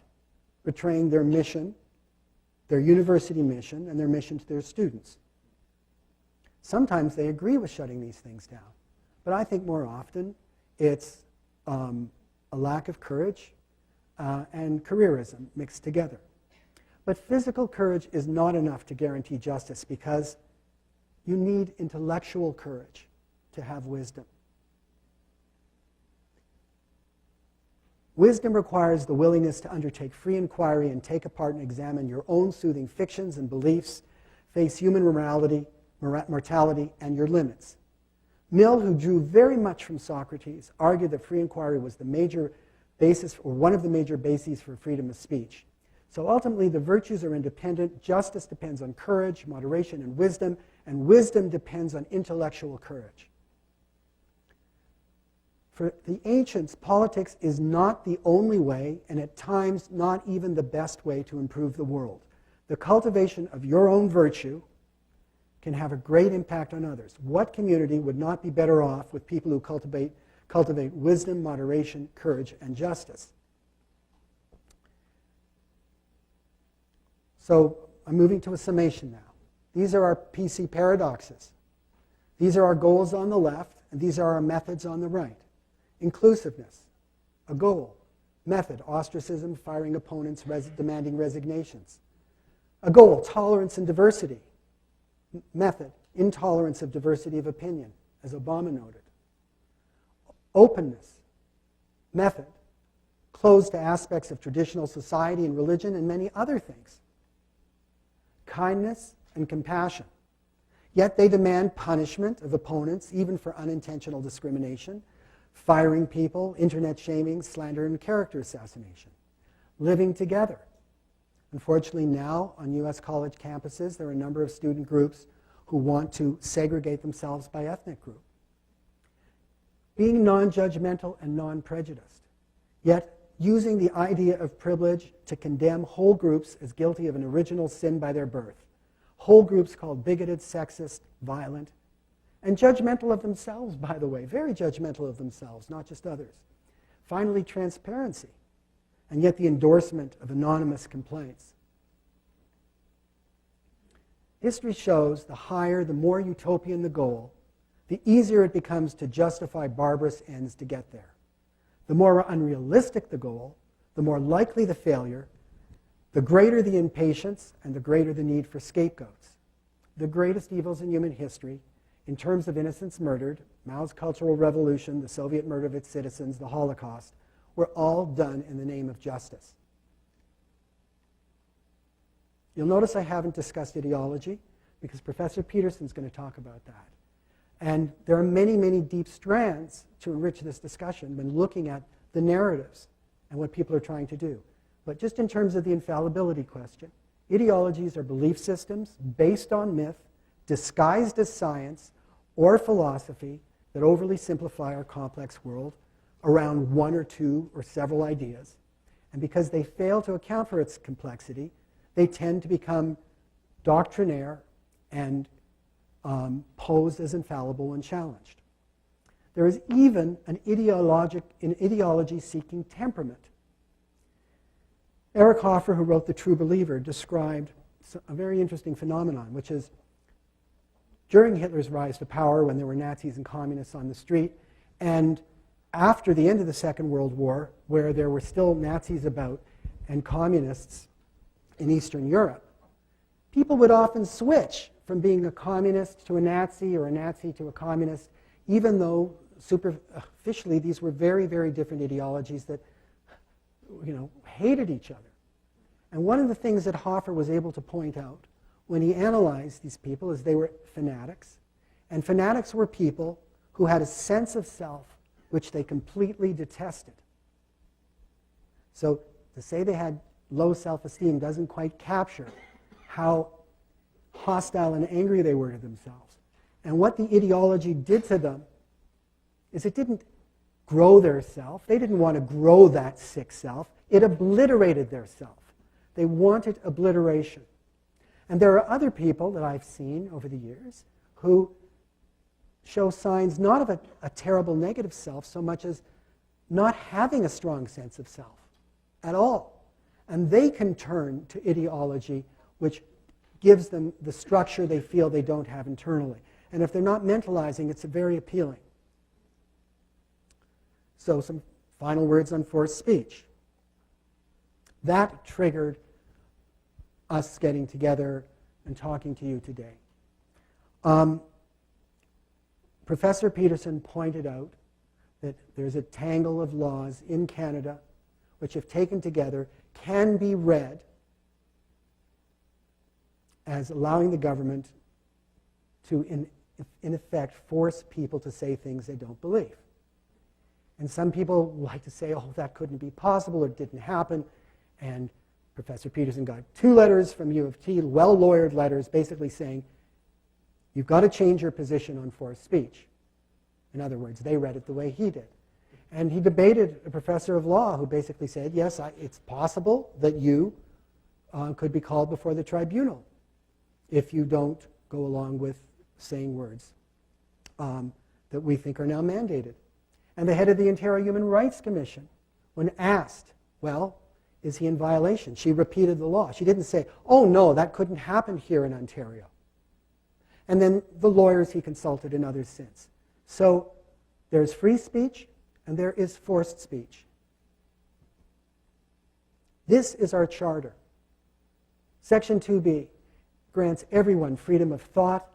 betraying their mission, their university mission, and their mission to their students. Sometimes they agree with shutting these things down, but I think more often it's a lack of courage and careerism mixed together. But physical courage is not enough to guarantee justice because you need intellectual courage to have wisdom. Wisdom requires the willingness to undertake free inquiry and take apart and examine your own soothing fictions and beliefs, face human mortality, and your limits. Mill, who drew very much from Socrates, argued that free inquiry was the major basis, or one of the major bases for freedom of speech. So ultimately, the virtues are independent. Justice depends on courage, moderation, and wisdom depends on intellectual courage. For the ancients, politics is not the only way, and at times not even the best way to improve the world. The cultivation of your own virtue can have a great impact on others. What community would not be better off with people who cultivate wisdom, moderation, courage, and justice? So I'm moving to a summation now. These are our PC paradoxes. These are our goals on the left, and these are our methods on the right. Inclusiveness, a goal. Method, ostracism, firing opponents, demanding resignations. A goal, tolerance and diversity. Method, intolerance of diversity of opinion, as Obama noted. Openness. Method, closed to aspects of traditional society and religion and many other things. Kindness and compassion. Yet they demand punishment of opponents, even for unintentional discrimination, firing people, internet shaming, slander, and character assassination. Living together. Unfortunately, now on U.S. college campuses, there are a number of student groups who want to segregate themselves by ethnic group. Being non-judgmental and non-prejudiced, yet using the idea of privilege to condemn whole groups as guilty of an original sin by their birth. Whole groups called bigoted, sexist, violent, and judgmental of themselves, by the way, very judgmental of themselves, not just others. Finally, transparency, and yet the endorsement of anonymous complaints. History shows the higher, the more utopian the goal, the easier it becomes to justify barbarous ends to get there. The more unrealistic the goal, the more likely the failure, the greater the impatience, and the greater the need for scapegoats. The greatest evils in human history, in terms of innocents murdered, Mao's Cultural Revolution, the Soviet murder of its citizens, the Holocaust, were all done in the name of justice. You'll notice I haven't discussed ideology because Professor Peterson's going to talk about that. And there are many, many deep strands to enrich this discussion when looking at the narratives and what people are trying to do. But just in terms of the infallibility question, ideologies are belief systems based on myth, disguised as science or philosophy that overly simplify our complex world around one or two or several ideas. And because they fail to account for its complexity, they tend to become doctrinaire and posed as infallible when challenged. There is even an ideology-seeking temperament. Eric Hoffer, who wrote The True Believer, described a very interesting phenomenon, which is during Hitler's rise to power, when there were Nazis and communists on the street, and after the end of the Second World War, where there were still Nazis about and communists in Eastern Europe, people would often switch from being a communist to a Nazi or a Nazi to a communist, even though superficially, these were very, very different ideologies that, hated each other. And one of the things that Hoffer was able to point out when he analyzed these people is they were fanatics. And fanatics were people who had a sense of self which they completely detested. So to say they had low self-esteem doesn't quite capture how hostile and angry they were to themselves. And what the ideology did to them is it didn't grow their self. They didn't want to grow that sick self. It obliterated their self. They wanted obliteration. And there are other people that I've seen over the years who show signs not of a terrible negative self so much as not having a strong sense of self at all. And they can turn to ideology which gives them the structure they feel they don't have internally. And if they're not mentalizing, it's very appealing. So some final words on forced speech. That triggered us getting together and talking to you today. Professor Peterson pointed out that there's a tangle of laws in Canada which, if taken together, can be read as allowing the government to, in effect, force people to say things they don't believe. And some people like to say, oh, that couldn't be possible, or it didn't happen. And Professor Peterson got 2 letters from U of T, well-lawyered letters, basically saying, you've got to change your position on forced speech. In other words, they read it the way he did. And he debated a professor of law who basically said, yes, it's possible that you could be called before the tribunal if you don't go along with saying words that we think are now mandated. And the head of the Ontario Human Rights Commission, when asked, well, is he in violation? She repeated the law. She didn't say, oh, no, that couldn't happen here in Ontario. And then the lawyers he consulted and others since. So there's free speech and there is forced speech. This is our charter. Section 2B grants everyone freedom of thought,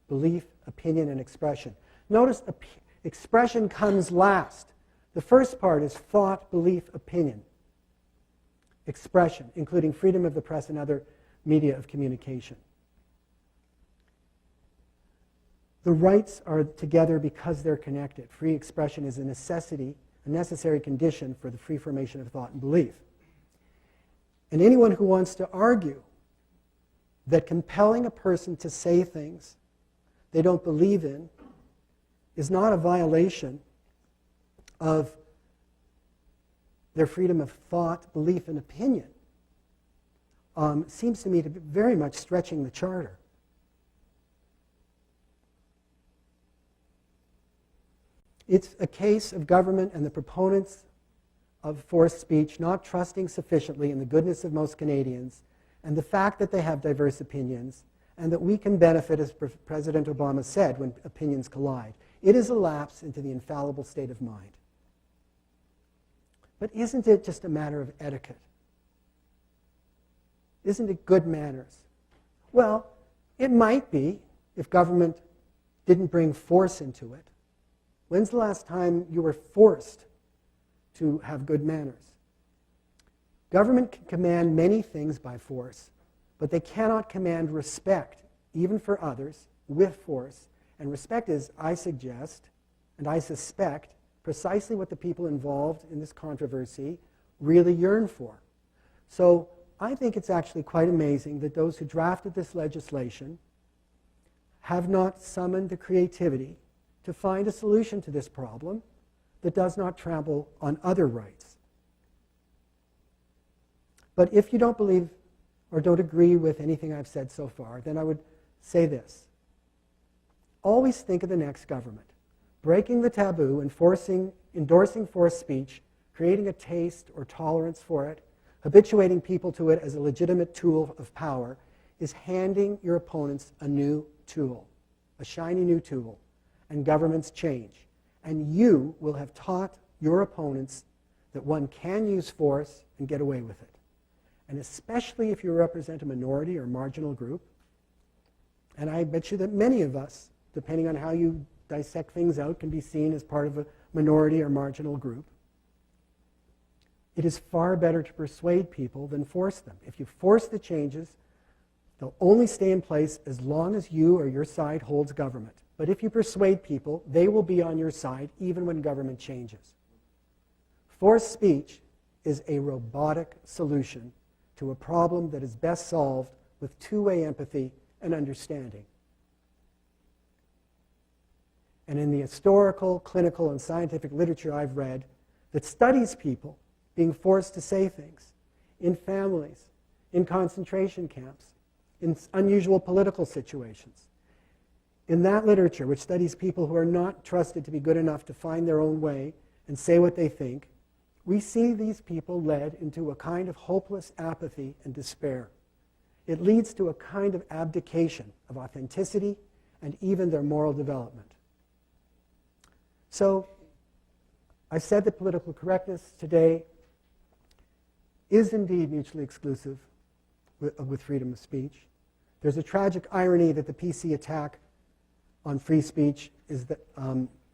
belief, opinion, and expression. Notice expression comes last. The first part is thought, belief, opinion. Expression, including freedom of the press and other media of communication. The rights are together because they're connected. Free expression is a necessity, a necessary condition for the free formation of thought and belief. And anyone who wants to argue that compelling a person to say things they don't believe in is not a violation of their freedom of thought, belief, and opinion seems to me to be very much stretching the charter. It's a case of government and the proponents of forced speech not trusting sufficiently in the goodness of most Canadians and the fact that they have diverse opinions and that we can benefit, as President Obama said, when opinions collide. It is a lapse into the infallible state of mind. But isn't it just a matter of etiquette? Isn't it good manners? Well, it might be if government didn't bring force into it. When's the last time you were forced to have good manners? Government can command many things by force, but they cannot command respect, even for others, with force. And respect is, I suggest, and I suspect, precisely what the people involved in this controversy really yearn for. So I think it's actually quite amazing that those who drafted this legislation have not summoned the creativity to find a solution to this problem that does not trample on other rights. But if you don't believe or don't agree with anything I've said so far, then I would say this. Always think of the next government. Breaking the taboo, endorsing forced speech, creating a taste or tolerance for it, habituating people to it as a legitimate tool of power, is handing your opponents a new tool, a shiny new tool, and governments change. And you will have taught your opponents that one can use force and get away with it. And especially if you represent a minority or marginal group, and I bet you that many of us, depending on how you dissect things out, can be seen as part of a minority or marginal group. It is far better to persuade people than force them. If you force the changes, they'll only stay in place as long as you or your side holds government. But if you persuade people, they will be on your side even when government changes. Forced speech is a robotic solution to a problem that is best solved with two-way empathy and understanding. And in the historical, clinical, and scientific literature I've read that studies people being forced to say things in families, in concentration camps, in unusual political situations, in that literature, which studies people who are not trusted to be good enough to find their own way and say what they think, we see these people led into a kind of hopeless apathy and despair. It leads to a kind of abdication of authenticity and even their moral development. So, I said that political correctness today is indeed mutually exclusive with freedom of speech. There's a tragic irony that the PC attack on free speech is that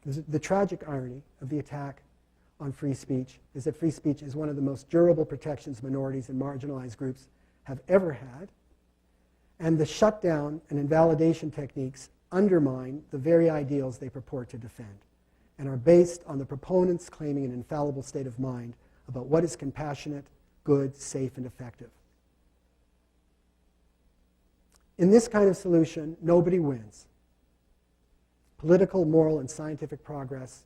the tragic irony of the attack on free speech is that free speech is one of the most durable protections minorities and marginalized groups have ever had. And the shutdown and invalidation techniques undermine the very ideals they purport to defend and are based on the proponents claiming an infallible state of mind about what is compassionate, good, safe, and effective. In this kind of solution, nobody wins. Political, moral, and scientific progress,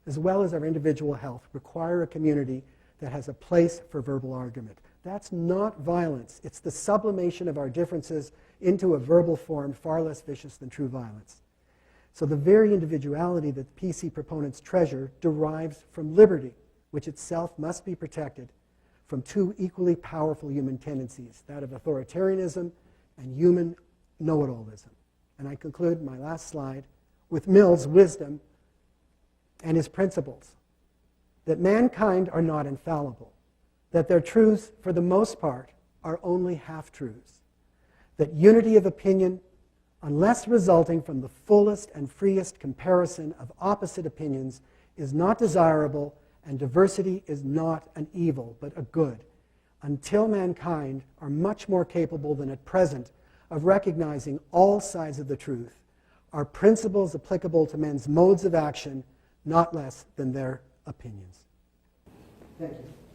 as well as our individual health, require a community that has a place for verbal argument. That's not violence. It's the sublimation of our differences into a verbal form far less vicious than true violence. So the very individuality that PC proponents treasure derives from liberty, which itself must be protected from two equally powerful human tendencies, that of authoritarianism and human know-it-allism. And I conclude my last slide with Mill's wisdom and his principles, that mankind are not infallible, that their truths, for the most part, are only half-truths, that unity of opinion, unless resulting from the fullest and freest comparison of opposite opinions, is not desirable, and diversity is not an evil, but a good, until mankind are much more capable than at present of recognizing all sides of the truth, are principles applicable to men's modes of action, not less than their opinions. Thank you.